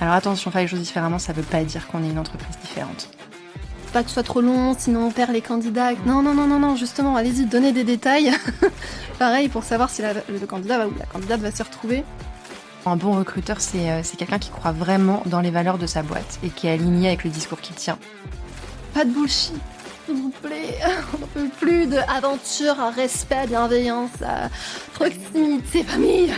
Alors attention, faire les choses différemment, ça veut pas dire qu'on est une entreprise différente. Pas que ce soit trop long, sinon on perd les candidats. Non, justement, allez-y, donnez des détails. Pareil, pour savoir si le candidat ou la candidate va se retrouver. Un bon recruteur, c'est quelqu'un qui croit vraiment dans les valeurs de sa boîte et qui est aligné avec le discours qu'il tient. Pas de bullshit, s'il vous plaît. On n'en peut plus de aventure, respect, bienveillance, proximité, famille.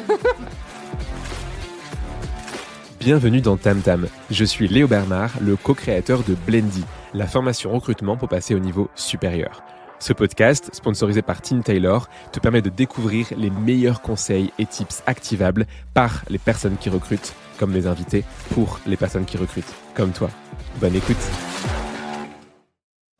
Bienvenue dans Tam Tam. Je suis Léo Bernard, le co-créateur de Blendy, la formation recrutement pour passer au niveau supérieur. Ce podcast, sponsorisé par Tim Taylor, te permet de découvrir les meilleurs conseils et tips activables par les personnes qui recrutent, comme mes invités, pour les personnes qui recrutent, comme toi. Bonne écoute.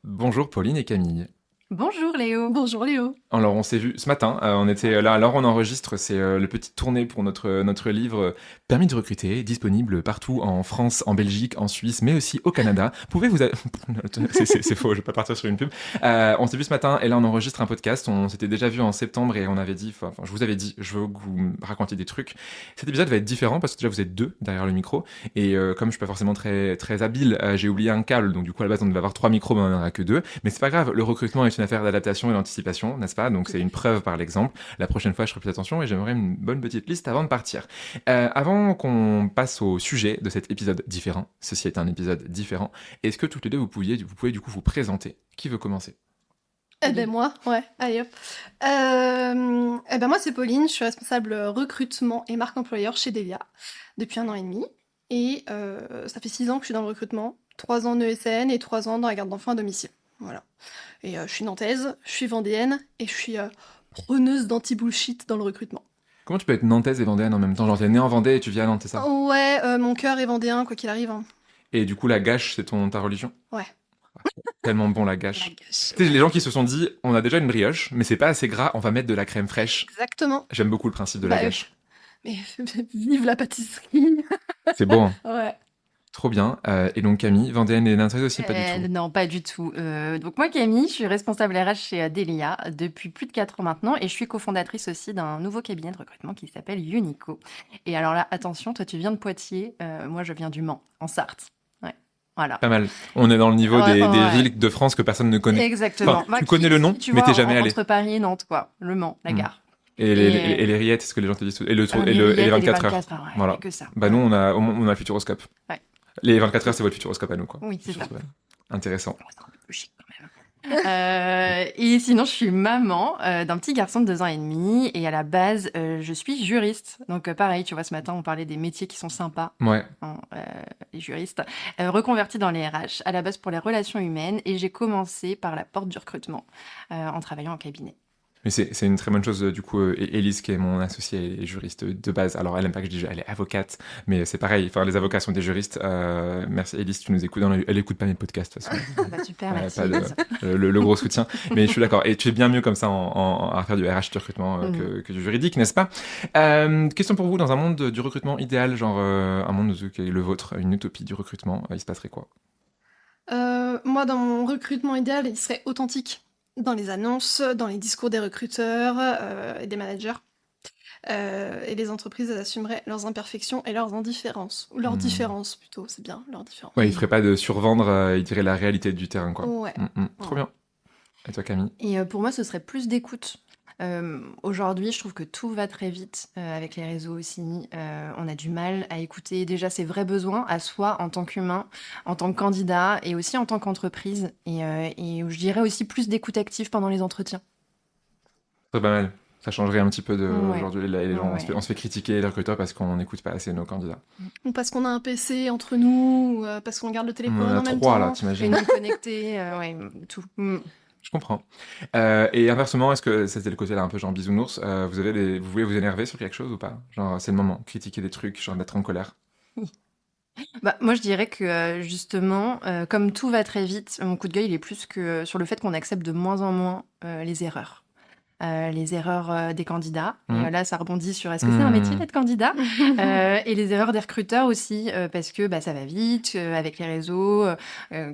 Bonjour Pauline et Camille. Bonjour Léo. Bonjour Léo. Alors on s'est vu ce matin, on était là, alors on enregistre, c'est le petit tournée pour notre livre Permis de recruter, disponible partout en France, en Belgique, en Suisse, mais aussi au Canada. C'est faux, je vais pas partir sur une pub. On s'est vu ce matin et là on enregistre un podcast, on s'était déjà vu en septembre et on avait dit, je vous avais dit, je veux que vous me racontiez des trucs. Cet épisode va être différent parce que déjà vous êtes deux derrière le micro et comme je suis pas forcément très, très habile, j'ai oublié un câble, donc du coup à la base on devait avoir 3 micros, mais on en aura que 2. Mais c'est pas grave, le recrutement est une affaire d'adaptation et d'anticipation, n'est-ce pas? Donc c'est une preuve par l'exemple. La prochaine fois, je ferai plus attention et j'aimerais une bonne petite liste avant de partir. Avant qu'on passe au sujet de cet épisode différent, ceci est un épisode différent, est-ce que toutes les deux, vous pouvez du coup vous présenter? Qui veut commencer? Moi, ouais, allez hop. Moi c'est Pauline, je suis responsable recrutement et marque employeur chez Delia depuis 1 an et demi. Et ça fait 6 ans que je suis dans le recrutement, 3 ans en ESN et 3 ans dans la garde d'enfants à domicile. Voilà. Et je suis nantaise, je suis vendéenne et je suis preneuse d'anti-bullshit dans le recrutement. Comment tu peux être nantaise et vendéenne en même temps? Genre t'es née en Vendée et tu vis à Nantes, c'est ça? Ouais, mon cœur est vendéen, quoi qu'il arrive. Hein. Et du coup la gâche, c'est ta religion? Ouais. Tellement bon la gâche. Tu sais, les gens qui se sont dit, on a déjà une brioche, mais c'est pas assez gras, on va mettre de la crème fraîche. Exactement. J'aime beaucoup le principe de la gâche. Mais vive la pâtisserie. C'est beau, hein. Ouais. Trop bien. Et donc Camille, vendéenne et nantaise aussi, pas du tout? Non, pas du tout. Donc moi, Camille, je suis responsable RH chez Delia depuis plus de 4 ans maintenant et je suis cofondatrice aussi d'un nouveau cabinet de recrutement qui s'appelle Unico. Et alors là, attention, toi tu viens de Poitiers, moi je viens du Mans, en Sarthe. Ouais, voilà. Pas mal. On est dans le niveau des villes de France que personne ne connaît. Exactement. Enfin, tu connais le nom, mais t'es jamais allé. Entre Paris et Nantes, quoi. Le Mans, la gare. Et les rillettes, c'est ce que les gens te disent. Et les 24 heures. Ouais, voilà. Que ça. Bah nous, on a le Futuroscope. Ouais. Les 24 heures, c'est votre Futuroscope à nous, quoi. Oui, c'est ça. Intéressant. C'est un peu chic quand même. Et sinon, je suis maman d'un petit garçon de 2 ans et demi. Et à la base, je suis juriste. Donc pareil, tu vois, ce matin, on parlait des métiers qui sont sympas. Ouais. Les juristes. Reconvertie dans les RH, à la base pour les relations humaines. Et j'ai commencé par la porte du recrutement en travaillant en cabinet. Mais c'est une très bonne chose, du coup, Élise, qui est mon associée et juriste de base. Alors, elle aime pas que je dise, elle est avocate, mais c'est pareil. Enfin, les avocats sont des juristes. Merci, Élise, tu nous écoutes. Elle écoute pas mes podcasts, de toute façon. Bah, super, merci. Le gros soutien. Mais je suis d'accord. Et tu es bien mieux comme ça à faire du RH, du recrutement, que du juridique, n'est-ce pas? Question pour vous, dans un monde du recrutement idéal, genre un monde qui est le vôtre, une utopie du recrutement, il se passerait quoi? Moi, dans mon recrutement idéal, il serait authentique. Dans les annonces, dans les discours des recruteurs et des managers. Et les entreprises, elles assumeraient leurs imperfections et leurs indifférences. Ou leurs différences, plutôt, c'est bien, leurs différences. Ouais, ils feraient pas de survendre, ils diraient la réalité du terrain, quoi. Ouais. Trop bien. Et toi, Camille? Et pour moi, ce serait plus d'écoute. Aujourd'hui, je trouve que tout va très vite avec les réseaux aussi. On a du mal à écouter déjà ses vrais besoins à soi en tant qu'humain, en tant que candidat et aussi en tant qu'entreprise. Et je dirais aussi plus d'écoute active pendant les entretiens. C'est pas mal. Ça changerait un petit peu de Ouais. aujourd'hui. Les gens, Ouais. on se fait critiquer les recruteurs parce qu'on n'écoute pas assez nos candidats. Ou parce qu'on a un PC entre nous, ou parce qu'on garde le téléphone On en a en même 3 temps. là, Et t'imagines? non connecté, ouais, tout. Je comprends. Et inversement, est-ce que c'était le côté là un peu genre bisounours, vous voulez vous énerver sur quelque chose ou pas? Genre c'est le moment, critiquer des trucs, genre d'être en colère. Bah, moi, je dirais que justement, comme tout va très vite, mon coup de gueule, il est plus que sur le fait qu'on accepte de moins en moins les erreurs. Des candidats. Et là, ça rebondit sur est-ce que c'est un métier d'être candidat? Et les erreurs des recruteurs aussi, parce que ça va vite, avec les réseaux,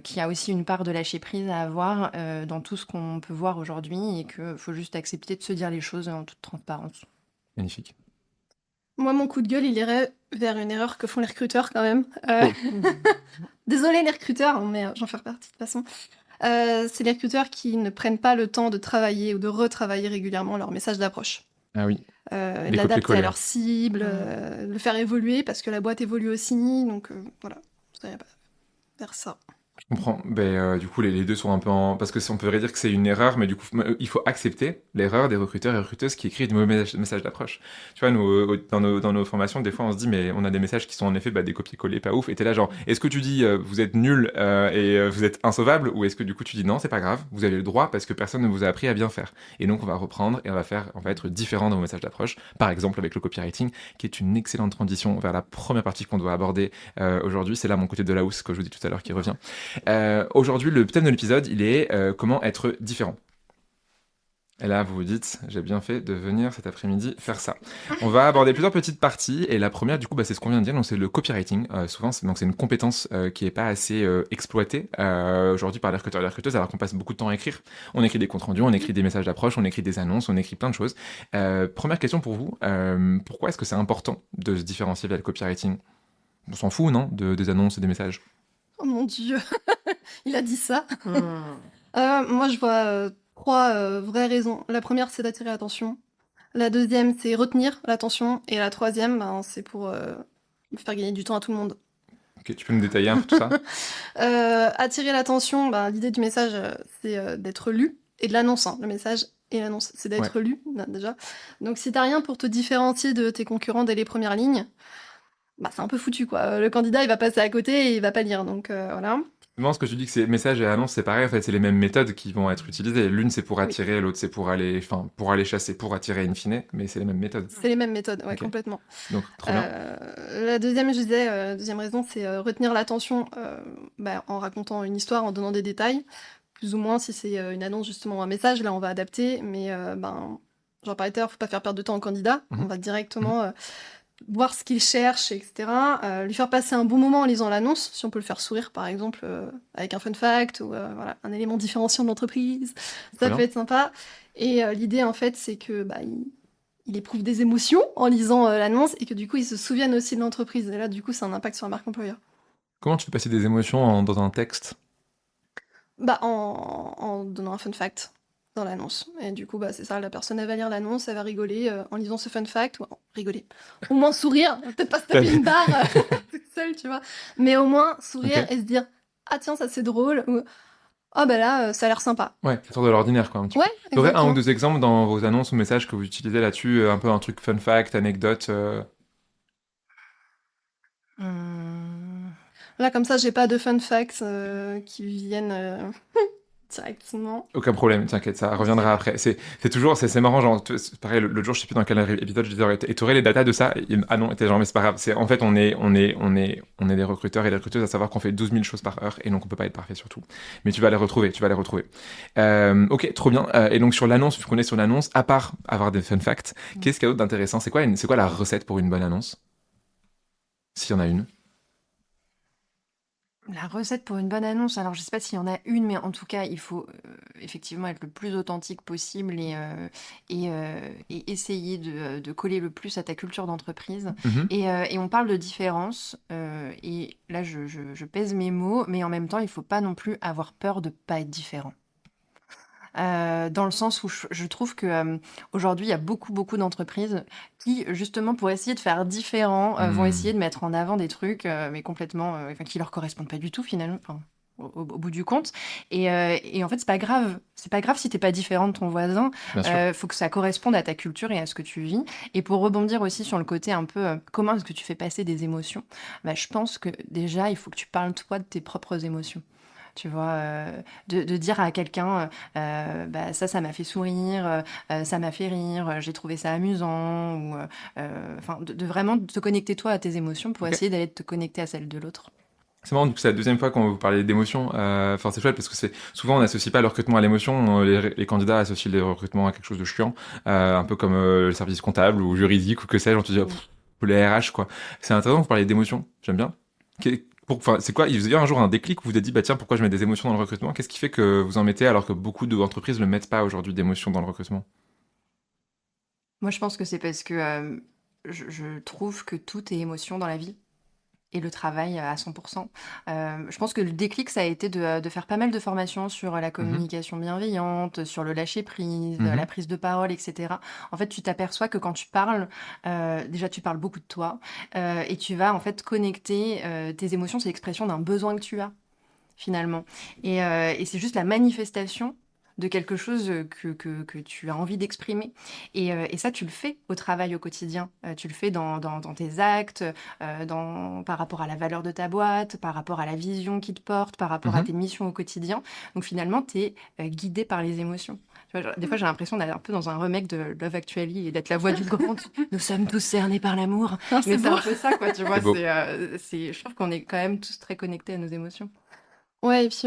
qu'il y a aussi une part de lâcher prise à avoir dans tout ce qu'on peut voir aujourd'hui et qu'il faut juste accepter de se dire les choses en toute transparence. Magnifique. Moi, mon coup de gueule, il irait vers une erreur que font les recruteurs quand même. Oh. Désolé les recruteurs, mais j'en fais partie de toute façon. C'est les recruteurs qui ne prennent pas le temps de travailler ou de retravailler régulièrement leur message d'approche. Ah oui, De les l'adapter à copier-coller. leur cible, le faire évoluer parce que la boîte évolue aussi. Donc voilà, ça irait pas vers ça. Je comprends. Du coup, les deux sont un peu en... Parce que on peut dire que c'est une erreur, mais du coup, il faut accepter l'erreur des recruteurs et recruteuses qui écrivent des mauvais messages d'approche. Tu vois, nous, dans nos formations, des fois, on se dit, mais on a des messages qui sont en effet des copier-coller pas ouf. Et t'es là, genre, est-ce que tu dis, vous êtes nul et vous êtes insauvable, ou est-ce que du coup, tu dis, non, c'est pas grave, vous avez le droit parce que personne ne vous a appris à bien faire. Et donc, on va reprendre et on va être différent dans vos messages d'approche. Par exemple, avec le copywriting, qui est une excellente transition vers la première partie qu'on doit aborder aujourd'hui. C'est là mon côté de la housse que je vous dis tout à l'heure qui revient. Aujourd'hui, le thème de l'épisode, il est comment être différent. Et là, vous vous dites, j'ai bien fait de venir cet après-midi faire ça. On va aborder plusieurs petites parties, et la première, du coup, c'est ce qu'on vient de dire, donc c'est le copywriting. Souvent, c'est une compétence qui n'est pas assez exploitée aujourd'hui par les recruteurs et les recruteuses, alors qu'on passe beaucoup de temps à écrire. On écrit des comptes rendus, on écrit des messages d'approche, on écrit des annonces, on écrit plein de choses. Première question pour vous, pourquoi est-ce que c'est important de se différencier via le copywriting? On s'en fout, non, des annonces et des messages? Oh mon Dieu, il a dit ça. Hmm. Moi, je vois 3 vraies raisons. La première, c'est d'attirer l'attention. La deuxième, c'est retenir l'attention. Et la troisième, ben, c'est pour faire gagner du temps à tout le monde. Ok, tu peux nous détailler un peu tout ça? Attirer l'attention, ben, l'idée du message, c'est d'être lu. Et de l'annonce, hein. Le message et l'annonce, c'est Ouais. d'être lu, déjà. Donc, si t'as rien pour te différencier de tes concurrents dès les premières lignes, bah, c'est un peu foutu, quoi. Le candidat, il va passer à côté et il va pas lire. Donc, voilà. Moi, ce que tu dis que c'est message et annonce, c'est pareil, en fait, c'est les mêmes méthodes qui vont être utilisées. L'une, c'est pour Oui. attirer, l'autre, c'est pour aller chasser, pour attirer in fine, mais c'est les mêmes méthodes. C'est les mêmes méthodes, ouais, Ok. complètement. Donc, trop bien. La deuxième, je disais, deuxième raison, c'est retenir l'attention en racontant une histoire, en donnant des détails. Plus ou moins, si c'est une annonce, justement, ou un message, là, on va adapter. Mais j'en parlais tout à l'heure, faut pas faire perdre de temps au candidat. Mhm. On va directement voir ce qu'il cherche, etc. Lui faire passer un bon moment en lisant l'annonce, si on peut le faire sourire, par exemple, avec un fun fact ou voilà, un élément différenciant de l'entreprise. Ça bien. peut être sympa. Et l'idée, en fait, c'est que il éprouve des émotions en lisant l'annonce et que du coup, il se souvienne aussi de l'entreprise. Et là, du coup, c'est un impact sur la marque employeur. Comment tu fais passer des émotions dans un texte? En donnant un fun fact dans l'annonce. Et du coup, c'est ça, la personne, elle va lire l'annonce, elle va rigoler en lisant ce fun fact, ou rigoler, au moins sourire, peut-être pas se taper une barre toute seule, tu vois, mais au moins sourire Ok. et se dire, ah tiens, ça c'est drôle, ou ah là, ça a l'air sympa. Ouais, ça sort de l'ordinaire, quoi, un petit peu. Ouais, T'aurais un ou exactement. deux exemples dans vos annonces ou messages que vous utilisez là-dessus, un peu un truc fun fact, anecdote Hmm. Là, comme ça, j'ai pas de fun facts qui viennent directement. Aucun problème, t'inquiète, ça reviendra après. C'est toujours, c'est marrant, genre, c'est pareil, l'autre jour, je sais plus dans quel épisode, je disais, et t'aurais les datas de ça? Ah non, et t'es genre, mais c'est pas grave. En fait, on est des recruteurs et des recruteuses à savoir qu'on fait 12 000 choses par heure, et donc on peut pas être parfait sur tout. Mais tu vas les retrouver, tu vas les retrouver. Ok, trop bien. Et donc, sur l'annonce, vu qu'on est sur l'annonce, à part avoir des fun facts, qu'est-ce qu'il y a d'autre d'intéressant? C'est quoi la recette pour une bonne annonce? S'il y en a une. La recette pour une bonne annonce, alors je sais pas s'il y en a une, mais en tout cas, il faut effectivement être le plus authentique possible et essayer de coller le plus à ta culture d'entreprise. Mhm. Et on parle de différence, et là je pèse mes mots, mais en même temps, il faut pas non plus avoir peur de pas être différent. Dans le sens où je trouve que aujourd'hui, il y a beaucoup d'entreprises qui, justement, pour essayer de faire différent, vont essayer de mettre en avant des trucs, mais complètement, qui leur correspondent pas du tout finalement. Enfin, au bout du compte. Et en fait, c'est pas grave. C'est pas grave si t'es pas différent de ton voisin. Bien sûr. Faut que ça corresponde à ta culture et à ce que tu vis. Et pour rebondir aussi sur le côté un peu comment est-ce que tu fais passer des émotions, je pense que déjà, il faut que tu parles toi de tes propres émotions. Tu vois, de dire à quelqu'un, ça m'a fait sourire, ça m'a fait rire, j'ai trouvé ça amusant, ou enfin, de vraiment te connecter toi à tes émotions pour Ok. essayer d'aller te connecter à celles de l'autre. C'est marrant, du coup, c'est la deuxième fois qu'on vous parlait d'émotion. Enfin, c'est chouette parce que souvent on n'associe pas le recrutement à l'émotion. Les candidats associent le recrutement à quelque chose de chiant, un peu comme le service comptable ou juridique ou que sais-je. On te dit, les RH, quoi. C'est intéressant que vous parliez d'émotion. J'aime bien. Enfin, c'est quoi? Il vous a eu un jour un déclic où vous vous êtes dit, bah tiens, pourquoi je mets des émotions dans le recrutement? Qu'est-ce qui fait que vous en mettez alors que beaucoup d'entreprises ne mettent pas aujourd'hui d'émotions dans le recrutement? Moi, je pense que c'est parce que je trouve que tout est émotion dans la vie et le travail à 100%. Je pense que le déclic, ça a été de faire pas mal de formations sur la Mhm. communication bienveillante, sur le lâcher-prise, la Mhm. prise de parole, etc. En fait, tu t'aperçois que quand tu parles, déjà, tu parles beaucoup de toi et tu vas en fait connecter tes émotions, c'est l'expression d'un besoin que tu as finalement. Et c'est juste la manifestation de quelque chose que tu as envie d'exprimer. Et ça, tu le fais au travail au quotidien. Tu le fais dans tes actes, par rapport à la valeur de ta boîte, par rapport à la vision qui te porte, par rapport à Mhm. tes missions au quotidien. Donc finalement, tu es guidé par les émotions. Tu vois, des fois, j'ai l'impression d'être un peu dans un remake de Love Actually et d'être la voix du grand. Nous sommes tous cernés par l'amour. Ah, Mais c'est c'est beau. un peu ça, quoi, tu vois. C'est beau. Je trouve qu'on est quand même tous très connectés à nos émotions. Ouais, et puis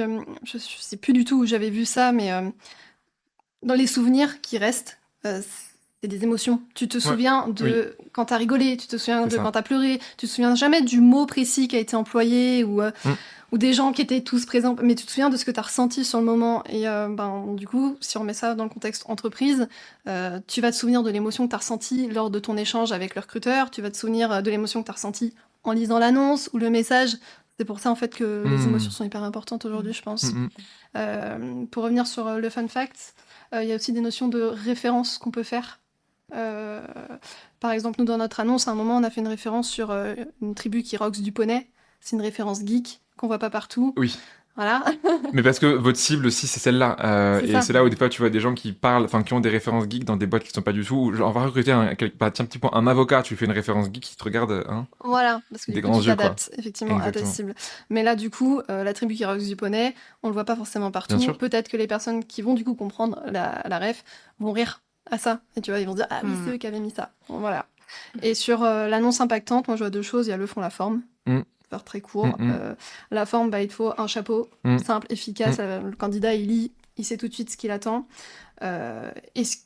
je sais plus du tout où j'avais vu ça, mais dans les souvenirs qui restent, c'est des émotions. Tu te Ouais. souviens Oui, de quand t'as rigolé, tu te souviens c'est de ça. quand t'as pleuré, tu te souviens jamais du mot précis qui a été employé Mm. ou des gens qui étaient tous présents, mais tu te souviens de ce que t'as ressenti sur le moment. Et du coup, si on met ça dans le contexte entreprise, tu vas te souvenir de l'émotion que t'as ressentie lors de ton échange avec le recruteur, tu vas te souvenir de l'émotion que t'as ressentie en lisant l'annonce ou le message. C'est pour ça en fait que les émotions Mm. sont hyper importantes aujourd'hui, je pense. Mm, mm. Pour revenir sur le fun fact, il y a aussi des notions de référence qu'on peut faire. Euh, Par exemple, nous, dans notre annonce, à un moment, on a fait une référence sur une tribu qui roxe du poney. C'est une référence geek qu'on voit pas partout. Oui. Voilà, Mais parce que votre cible aussi, c'est celle-là. c'est Et ça. c'est là où des fois tu vois des gens qui parlent, enfin qui ont des références geeks dans des boîtes qui sont pas du tout. Où, genre, on va recruter tiens, petit point, un avocat, tu fais une référence geek qui te regarde, hein, Voilà, parce que des du coup, grands tu yeux, quoi. t'adaptes effectivement à ta Exactement. cible. Mais là, du coup, la tribu qui roxe du poney, on le voit pas forcément Bien partout. sûr. Peut-être que les personnes qui vont du coup comprendre la ref vont rire à ça. Et tu vois, ils vont se dire, ah oui, c'est eux qui avaient mis ça. Bon, voilà. Et sur l'annonce impactante, moi je vois deux choses. Il y a le fond, la forme. Mm. Faire très Mm, court. mm, La forme, il te faut un chapeau mm. simple, efficace. Mm. Le candidat, il lit, il sait tout de suite ce qu'il attend. Et si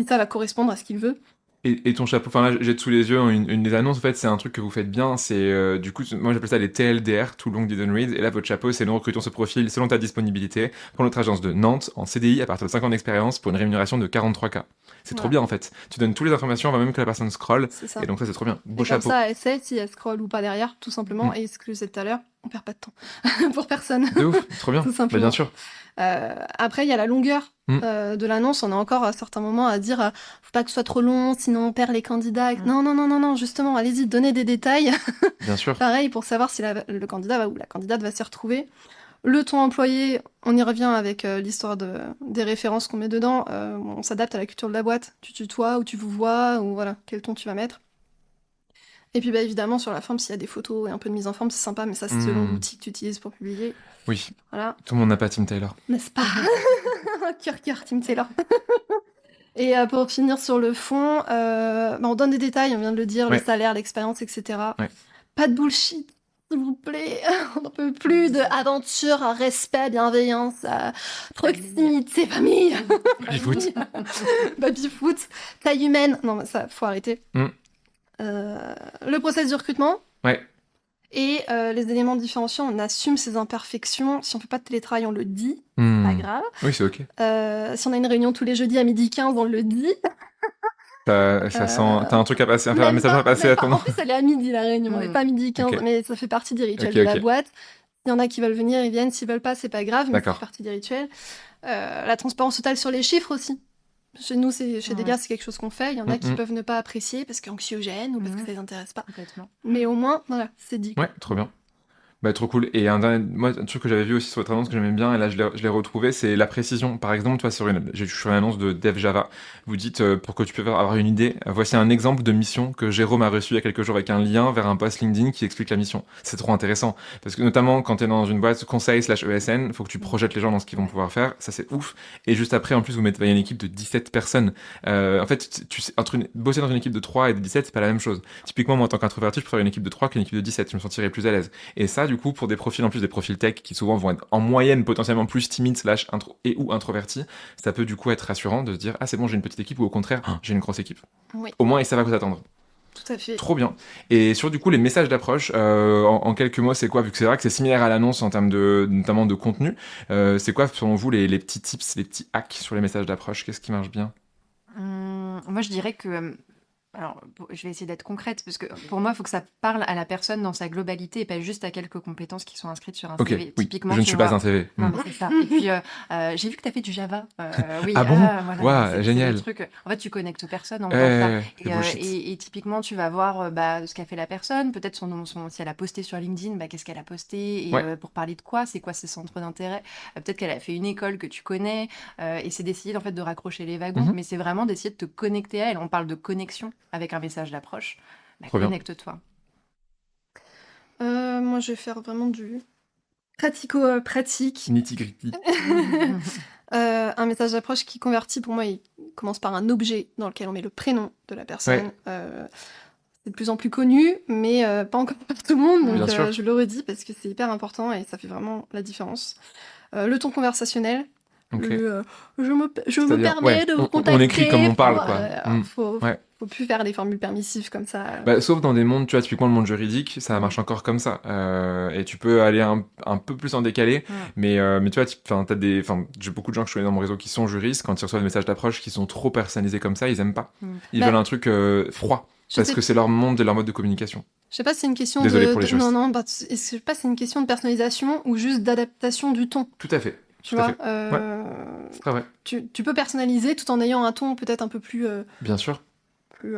ça va correspondre à ce qu'il veut. Et ton chapeau, enfin là j'ai sous les yeux une des annonces, en fait c'est un truc que vous faites bien, c'est du coup moi j'appelle ça les TLDR, Too Long Didn't Read, et là votre chapeau c'est nous recrutons ce profil selon ta disponibilité pour notre agence de Nantes en CDI à partir de 5 ans d'expérience pour une rémunération de 43K. C'est trop Voilà. bien en fait, tu donnes toutes les informations avant même que la personne scrolle, C'est ça. et donc ça c'est trop bien, beau Et comme chapeau. ça, elle sait si elle scrolle ou pas derrière, tout simplement. Mm. Et ce que je disais tout à l'heure, on perd pas de temps. Pour personne, De ouf, trop bien, tout bah simplement. bien sûr. Après, il y a la longueur Mm. de l'annonce. On a encore à certains moments à dire faut pas que ce soit trop long, sinon on perd les candidats. Non, non, non, non, non, justement, allez-y, donnez des détails. Bien sûr. Pareil, pour savoir si le candidat ou la candidate va s'y retrouver. Le ton employé, on y revient avec l'histoire des références qu'on met dedans. On s'adapte à la culture de la boîte. Tu tutoies ou tu vous vois, ou voilà, quel ton tu vas mettre. Et puis bah, évidemment, sur la forme, s'il y a des photos et un peu de mise en forme, c'est sympa, mais ça, c'est selon Mm. l'outil que tu utilises pour publier. Oui, Voilà, tout le monde n'a pas Tim Taylor. n'est-ce pas? Cœur, Tim Taylor. Et pour finir sur le fond, on donne des détails, on vient de le dire, le Ouais. salaire, l'expérience, etc. Ouais. Pas de bullshit, s'il vous plaît. On n'en peut plus de aventure, respect, bienveillance, proximité, famille. Baby-foot. Baby-foot, taille humaine. Non, mais ça, faut arrêter. Mm. Le process du recrutement. Ouais. Et les éléments différenciants, on assume ses imperfections. Si on fait pas de télétravail, on le dit. Mm. Pas grave. Oui, c'est ok. Si on a une réunion tous les jeudis à 12h15, on le dit. Ça sent. T'as un truc à passer, un Même message pas, à passer même à pas. ton En plus, elle est à midi, la réunion, et pas 12h15. Ok. Mais ça fait partie des rituels Ok, de la ok. boîte. Il y en a qui veulent venir, ils viennent. S'ils veulent pas, c'est pas grave, mais ça D'accord. fait partie des rituels. La transparence totale sur les chiffres aussi. Chez nous, chez Ouais. Delia, c'est quelque chose qu'on fait. Il y en a qui Mm. peuvent ne pas apprécier parce qu'anxiogène ou parce que Mhm. ça les intéresse pas. Complètement. Mais au moins, voilà, c'est dit. Ouais, trop bien. Bah, trop cool. Et moi, un truc que j'avais vu aussi sur votre annonce que j'aimais bien, et là je l'ai retrouvé, c'est la précision. Par exemple, toi, sur une annonce de Dev Java, vous dites, pour que tu puisses avoir une idée, voici un exemple de mission que Jérôme a reçu il y a quelques jours avec un lien vers un post LinkedIn qui explique la mission. C'est trop intéressant. Parce que notamment, quand tu es dans une boîte conseil/ESN, faut que tu projettes les gens dans ce qu'ils vont pouvoir faire. Ça, c'est ouf. Et juste après, en plus, vous mettez une équipe de 17 personnes. En fait, tu sais, bosser dans une équipe de 3 et de 17, c'est pas la même chose. Typiquement, moi, en tant qu'introverti, je préfère une équipe de 3 qu'une équipe de 17. Je me sentirais plus à l'aise. Et ça, du coup, pour des profils, en plus des profils tech, qui souvent vont être en moyenne potentiellement plus timides ou introvertis, ça peut du coup être rassurant de se dire, ah c'est bon, j'ai une petite équipe, ou au contraire, j'ai une grosse équipe. Oui, Au moins, ils savent à quoi s'attendre. tout à fait. Trop bien. Et sur du coup les messages d'approche, en quelques mots, c'est quoi? Vu que c'est vrai que c'est similaire à l'annonce en termes notamment de contenu, c'est quoi selon vous les petits tips, les petits hacks sur les messages d'approche? Qu'est-ce qui marche bien? Moi, je dirais que Alors, je vais essayer d'être concrète, parce que pour moi, il faut que ça parle à la personne dans sa globalité et pas juste à quelques compétences qui sont inscrites sur un Ok, CV. oui, Typiquement, je ne tu suis pas vois. un CV. Non, mais c'est ça. Et puis, j'ai vu que tu as fait du Java. Oui, Ah bon? voilà, Waouh, c'est le génial. truc. En fait, tu connectes personne en Ouais, faisant ça. ouais, ouais, le bullshit. Et typiquement, tu vas voir ce qu'a fait la personne, peut-être si elle a posté sur LinkedIn, qu'est-ce qu'elle a posté, et Ouais. pour parler de quoi, c'est quoi ses centres d'intérêt. Peut-être qu'elle a fait une école que tu connais, et c'est d'essayer en fait de raccrocher les wagons, Mhm. mais c'est vraiment d'essayer de te connecter à elle. On parle de connexion avec un message d'approche. Trop bien. Connecte-toi. Moi, je vais faire vraiment du pratico-pratique. Nitty-gritty. Un message d'approche qui convertit, pour moi, il commence par un objet dans lequel on met le prénom de la personne. C'est de plus en plus connu, mais pas encore par tout le monde, donc Bien sûr. je le redis parce que c'est hyper important et ça fait vraiment la différence. Le ton conversationnel, Ok. je me C'est-à-dire, permets de vous on contacter. écrit comme on parle, quoi. Faut Ouais. plus faire des formules permissives comme ça. Bah, sauf dans des mondes, tu vois, typiquement le monde juridique, ça Mm. marche encore comme ça. Et tu peux aller un peu plus en décalé, mais tu vois, j'ai beaucoup de gens que je connais dans mon réseau qui sont juristes, quand ils reçoivent des messages d'approche qui sont trop personnalisés comme ça, ils aiment pas. Ils veulent un truc froid, parce que c'est leur monde et leur mode de communication. Je sais pas si c'est une question Désolé pour les juristes. non, je sais pas si c'est une question de personnalisation ou juste d'adaptation du ton. Tout à fait. Tu Tout à vois, fait. C'est très vrai. tu peux personnaliser tout en ayant un ton peut-être un peu plus, Bien sûr. plus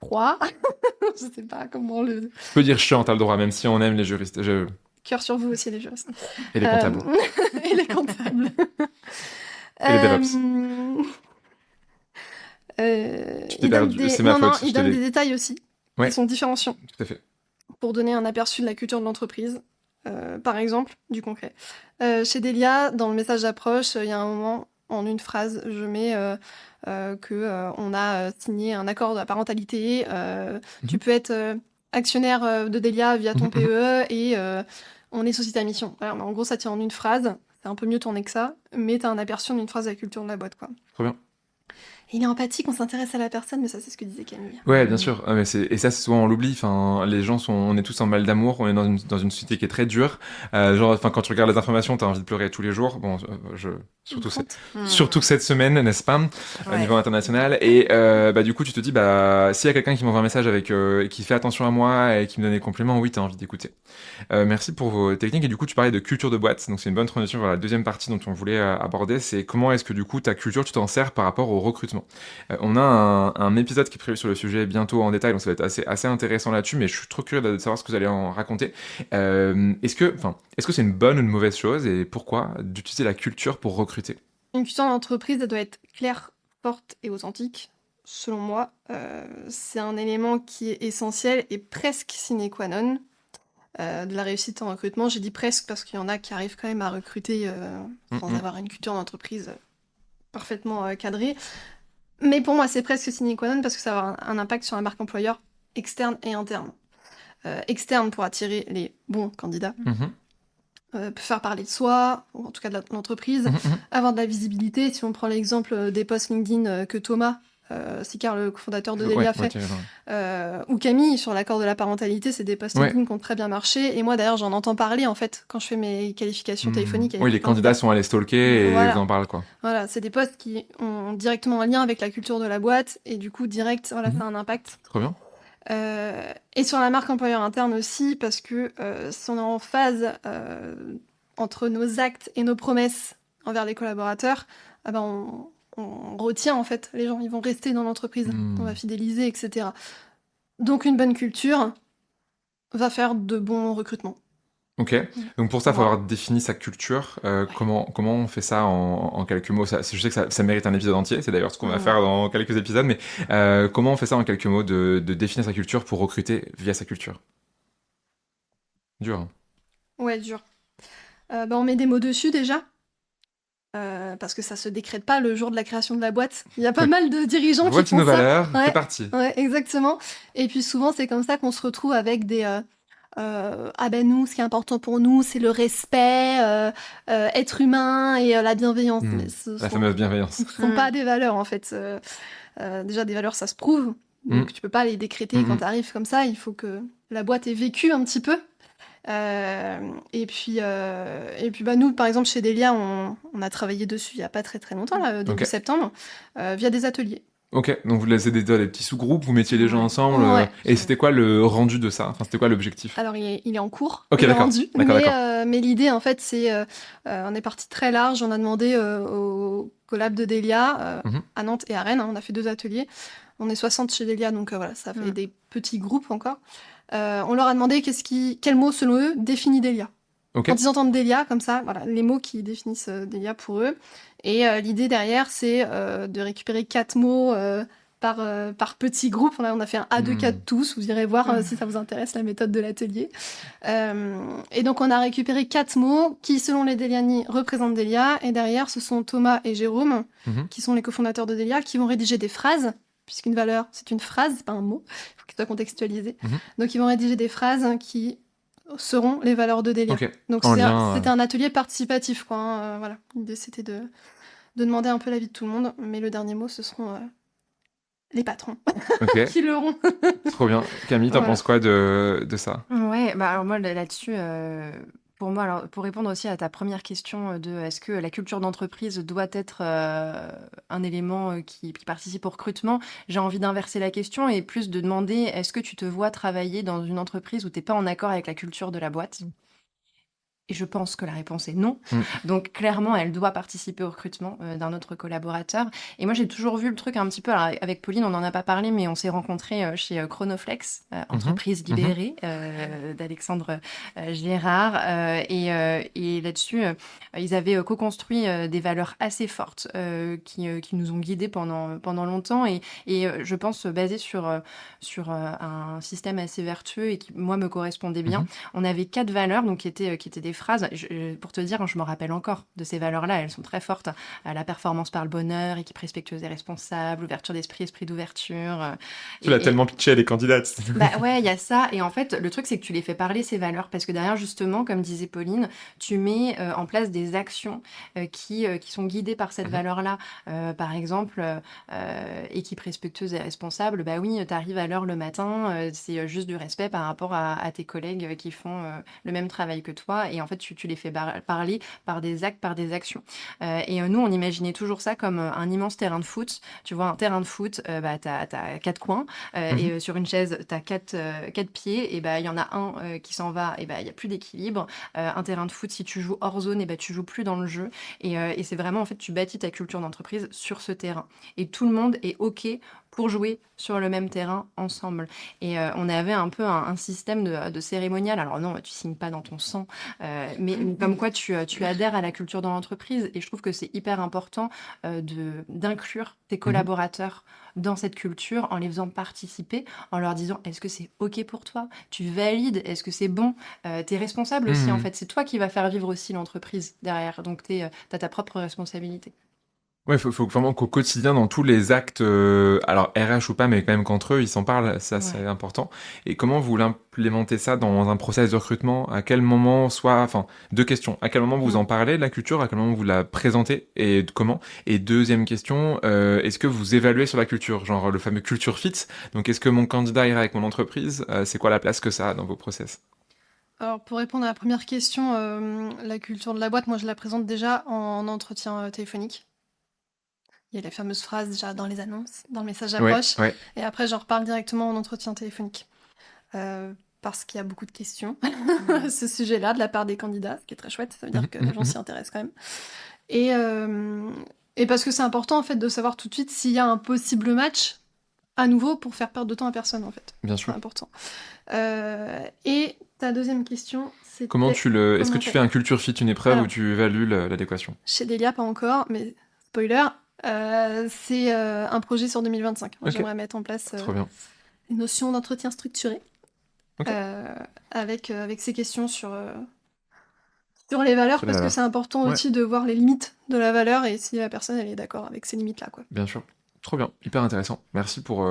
froid. Je sais pas comment le... Tu peux dire chiant, t'as le droit, même si on aime les juristes. Cœur sur vous aussi, les juristes. Et les comptables. Et les comptables. Et les DevOps. Tu t'es perdu, c'est ma faute. Il donne des détails aussi, Ouais. qui sont différenciants, Tout à fait. pour donner un aperçu de la culture de l'entreprise. Par exemple, du concret. Chez Delia, dans le message d'approche, il y a un moment, en une phrase, je mets qu'on a signé un accord de parentalité. Tu peux être actionnaire de Delia via ton PE et on est société à mission. Voilà, mais en gros, ça tient en une phrase. C'est un peu mieux tourné que ça, mais t'as un aperçu en une phrase de la culture de la boîte, quoi. Trop bien. Il est empathique, on s'intéresse à la personne, mais ça, c'est ce que disait Camille. Ouais, bien sûr. Ah, mais et ça, c'est souvent, on l'oublie. Enfin, on est tous en mal d'amour. On est dans une société qui est très dure. Quand tu regardes les informations, t'as envie de pleurer tous les jours. Bon, surtout que cette semaine, n'est-ce pas, au niveau international. Et du coup, tu te dis, s'il y a quelqu'un qui m'envoie un message qui fait attention à moi et qui me donne des compliments, oui, t'as envie d'écouter. Merci pour vos techniques. Et du coup, tu parlais de culture de boîte. Donc, c'est une bonne transition vers la deuxième partie dont on voulait aborder. C'est comment est-ce que du coup, ta culture, tu t'en sers par rapport au recrutement. On a un épisode qui est prévu sur le sujet bientôt en détail, donc ça va être assez intéressant là-dessus, mais je suis trop curieux de savoir ce que vous allez en raconter. Est-ce que c'est une bonne ou une mauvaise chose, et pourquoi d'utiliser la culture pour recruter? Une culture d'entreprise, elle doit être claire, forte et authentique. Selon moi, c'est un élément qui est essentiel et presque sine qua non de la réussite en recrutement. J'ai dit presque parce qu'il y en a qui arrivent quand même à recruter sans avoir une culture d'entreprise parfaitement cadrée. Mais pour moi, c'est presque sine qua non parce que ça va avoir un impact sur la marque employeur externe et interne. Externe pour attirer les bons candidats, peut faire parler de soi, ou en tout cas de l'entreprise, avoir de la visibilité. Si on prend l'exemple des posts LinkedIn que Thomas Sicard, le cofondateur de Delia, fait, ou Camille sur l'accord de la parentalité, c'est des posts LinkedIn qui ont très bien marché. Et moi, d'ailleurs, j'en entends parler en fait quand je fais mes qualifications téléphoniques. Oui, les candidats sont allés stalker et ils en parlent, quoi. Voilà, c'est des posts qui ont directement un lien avec la culture de la boîte et du coup, direct, ça a un impact. Trop bien. Et sur la marque employeur interne aussi, parce que si on est en phase entre nos actes et nos promesses envers les collaborateurs, on retient en fait les gens, ils vont rester dans l'entreprise, on va fidéliser, etc. Donc une bonne culture va faire de bons recrutements. Ok, donc pour ça, il faut avoir défini sa culture. Comment on fait ça en quelques mots? Je sais que ça mérite un épisode entier, c'est d'ailleurs ce qu'on va faire dans quelques épisodes, mais comment on fait ça en quelques mots, de définir sa culture pour recruter via sa culture? Dur. Hein. Ouais, dur. On met des mots dessus déjà. Parce que ça se décrète pas le jour de la création de la boîte. Il y a pas mal de dirigeants qui font nos ça. valeurs, c'est parti. Ouais, exactement. Et puis souvent, c'est comme ça qu'on se retrouve avec des... nous, ce qui est important pour nous, c'est le respect, être humain et la bienveillance. La fameuse bienveillance. Ce ne sont pas des valeurs, en fait. Déjà, des valeurs, ça se prouve. Donc, tu peux pas les décréter quand tu arrives comme ça. Il faut que la boîte ait vécu un petit peu. Et puis nous, par exemple, chez Delia, on a travaillé dessus il n'y a pas très très longtemps, là, début septembre, via des ateliers. Ok, donc vous laissez des petits sous-groupes, vous mettiez les gens ensemble. Ouais. Et c'était quoi le rendu de ça? Enfin, c'était quoi l'objectif? Alors, il est en cours, Ok, il est d'accord. rendu. D'accord, d'accord. Mais l'idée, en fait, c'est... on est parti très large. On a demandé au collab de Delia, Mhm. à Nantes et à Rennes. On a fait 2 ateliers. On est 60 chez Delia, donc voilà, ça fait des petits groupes encore. On leur a demandé quel mot, selon eux, définit Delia. Ok. Quand ils entendent Delia, comme ça, voilà, les mots qui définissent Delia pour eux. Et l'idée derrière, c'est de récupérer 4 mots par petit groupe. On a fait un A2-4 tous. Vous irez voir si ça vous intéresse la méthode de l'atelier. Et donc, on a récupéré 4 mots qui, selon les Deliani, représentent Delia. Et derrière, ce sont Thomas et Jérôme, qui sont les cofondateurs de Delia, qui vont rédiger des phrases, puisqu'une valeur, c'est une phrase, c'est pas un mot. Il faut qu'il soit contextualisé. Donc, ils vont rédiger des phrases qui seront les valeurs de Delia. Ok. Donc, c'était un atelier participatif, quoi. Voilà. L'idée, c'était de demander un peu l'avis de tout le monde. Mais le dernier mot, ce seront... les patrons Ok. qui l'auront. Trop bien. Camille, t'en Voilà. penses quoi de ça? Ouais, bah alors moi là-dessus, pour moi, alors pour répondre aussi à ta première question de est-ce que la culture d'entreprise doit être un élément qui participe au recrutement, j'ai envie d'inverser la question et plus de demander est-ce que tu te vois travailler dans une entreprise où t'es pas en accord avec la culture de la boîte? Et je pense que la réponse est non. Donc clairement, elle doit participer au recrutement d'un autre collaborateur. Et moi, j'ai toujours vu le truc un petit peu, alors, avec Pauline, on n'en a pas parlé, mais on s'est rencontrés chez Chronoflex, entreprise libérée d'Alexandre Gérard. Et là-dessus, ils avaient co-construit des valeurs assez fortes qui nous ont guidés pendant longtemps. Et je pense basé sur un système assez vertueux et qui, moi, me correspondait bien. On avait 4 valeurs donc, qui étaient des phrases. Pour te dire, je me rappelle encore de ces valeurs-là. Elles sont très fortes. La performance par le bonheur, équipe respectueuse et responsable, ouverture d'esprit, esprit d'ouverture. Tu l'as tellement pitché à les candidates. Bah ouais, il y a ça. Et en fait, le truc, c'est que tu les fais parler, ces valeurs. Parce que derrière, justement, comme disait Pauline, tu mets en place des actions qui sont guidées par cette valeur-là. Par exemple, équipe respectueuse et responsable. Bah oui, tu arrives à l'heure le matin. C'est juste du respect par rapport à tes collègues qui font le même travail que toi. Et en fait, tu les fais parler par des actes, par des actions. Et nous, on imaginait toujours ça comme un immense terrain de foot. Tu vois, un terrain de foot, bah, t'as 4 coins. Et sur une chaise, t'as 4 pieds. Et bah, il y en a un qui s'en va. Et bah, il y a plus d'équilibre. Un terrain de foot, si tu joues hors zone, et bah, tu joues plus dans le jeu. Et c'est vraiment, en fait, tu bâtis ta culture d'entreprise sur ce terrain. Et tout le monde est OK pour jouer sur le même terrain ensemble. Et on avait un peu un système de cérémonial. Alors non, tu signes pas dans ton sang, mais comme quoi tu adhères à la culture dans l'entreprise. Et je trouve que c'est hyper important d'inclure tes collaborateurs dans cette culture en les faisant participer, en leur disant est-ce que c'est OK pour toi? Tu valides? Est-ce que c'est bon? T'es responsable aussi, en fait. C'est toi qui vas faire vivre aussi l'entreprise derrière. Donc t'as ta propre responsabilité. Ouais, faut vraiment qu'au quotidien, dans tous les actes, alors RH ou pas, mais quand même qu'entre eux, ils s'en parlent, ça c'est important. Et comment vous l'implémentez ça dans un process de recrutement? À quel moment, enfin, 2 questions. À quel moment vous en parlez de la culture? À quel moment vous la présentez? Et comment? Et deuxième question, est-ce que vous évaluez sur la culture? Genre le fameux culture fit. Donc est-ce que mon candidat ira avec mon entreprise? C'est quoi la place que ça a dans vos process? Alors, pour répondre à la première question, la culture de la boîte, moi, je la présente déjà en entretien téléphonique. Il y a les fameuses phrases déjà dans les annonces, dans le message d'approche. Ouais. Et après, j'en reparle directement en entretien téléphonique. Parce qu'il y a beaucoup de questions à ce sujet-là de la part des candidats, ce qui est très chouette. Ça veut dire que les gens s'y intéressent quand même. Et parce que c'est important, en fait, de savoir tout de suite s'il y a un possible match à nouveau pour faire perdre de temps à personne, en fait. Bien sûr. C'est important. Et ta deuxième question, c'est comment est-ce que tu fais un culture fit, une épreuve où tu évalues l'adéquation? Chez Delia, pas encore, mais spoiler, c'est un projet sur 2025. Moi, j'aimerais mettre en place une notion d'entretien structuré avec ces questions sur les valeurs, parce que c'est important aussi de voir les limites de la valeur et si la personne elle est d'accord avec ces limites-là, quoi. Bien sûr. Trop bien, hyper intéressant. Merci pour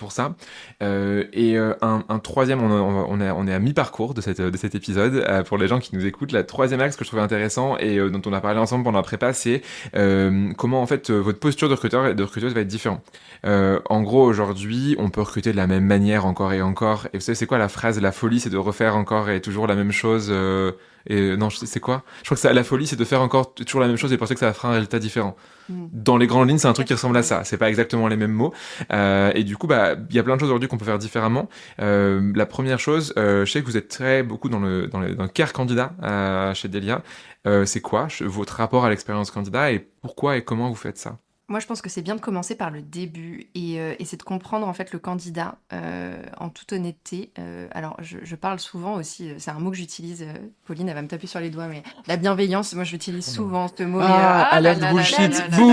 ça. Et un troisième, on est à mi-parcours de cet épisode. Pour les gens qui nous écoutent, la troisième axe que je trouvais intéressant et dont on a parlé ensemble pendant la prépa, c'est comment en fait votre posture de recruteur et de recruteuse va être différente. En gros, aujourd'hui, on peut recruter de la même manière encore et encore. Et vous savez, c'est quoi la phrase? La folie, c'est de refaire encore et toujours la même chose Et non, c'est quoi? Je crois que la folie, c'est de faire encore toujours la même chose et penser que ça fera un résultat différent. Mm. Dans les grandes lignes, c'est un truc qui ressemble à ça. C'est pas exactement les mêmes mots. Et du coup, bah, il y a plein de choses aujourd'hui qu'on peut faire différemment. La première chose, je sais que vous êtes très beaucoup dans le care candidat chez Delia. C'est quoi votre rapport à l'expérience candidat et pourquoi et comment vous faites ça? Moi, je pense que c'est bien de commencer par le début et c'est de comprendre en fait le candidat en toute honnêteté. Alors, je parle souvent aussi, c'est un mot que j'utilise. Pauline, elle va me taper sur les doigts, mais la bienveillance, moi, j'utilise souvent ce mot. Alerte bullshit. Bouh.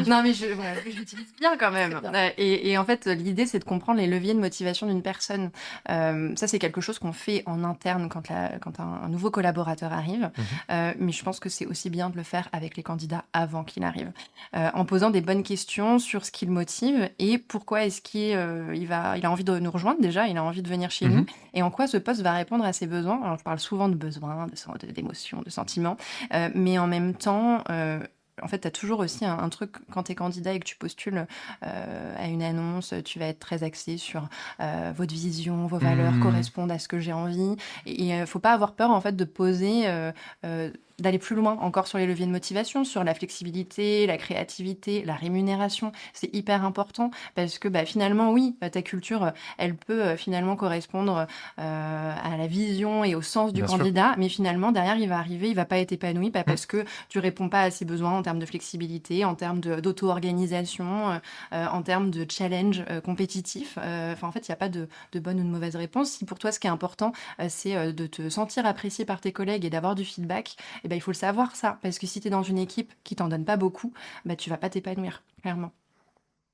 Non, mais voilà, je l'utilise bien quand même. Et en fait, l'idée, c'est de comprendre les leviers de motivation d'une personne. Ça, c'est quelque chose qu'on fait en interne quand un nouveau collaborateur arrive. Mais je pense que c'est aussi bien de le faire avec les candidats avant qu'il arrive. En posant des bonnes questions sur ce qui le motive et pourquoi est-ce qu'il a envie de nous rejoindre déjà, il a envie de venir chez nous, et en quoi ce poste va répondre à ses besoins. Alors, je parle souvent de besoins, d'émotions, de sentiments, mais en même temps, en fait, tu as toujours aussi un truc, quand tu es candidat et que tu postules à une annonce, tu vas être très axé sur votre vision, vos valeurs correspondent à ce que j'ai envie. Et il ne faut pas avoir peur, en fait, de poser... d'aller plus loin encore sur les leviers de motivation, sur la flexibilité, la créativité, la rémunération. C'est hyper important parce que finalement, oui, ta culture, elle peut finalement correspondre à la vision et au sens du Bien sûr. candidat, mais finalement, derrière, il va arriver, il va pas être épanoui parce que tu réponds pas à ses besoins en termes de flexibilité, en termes d'auto-organisation, en termes de challenge compétitif. En fait, il n'y a pas de bonne ou de mauvaise réponse. Si pour toi, ce qui est important, c'est de te sentir apprécié par tes collègues et d'avoir du feedback, il faut le savoir ça, parce que si tu es dans une équipe qui t'en donne pas beaucoup, tu vas pas t'épanouir, clairement.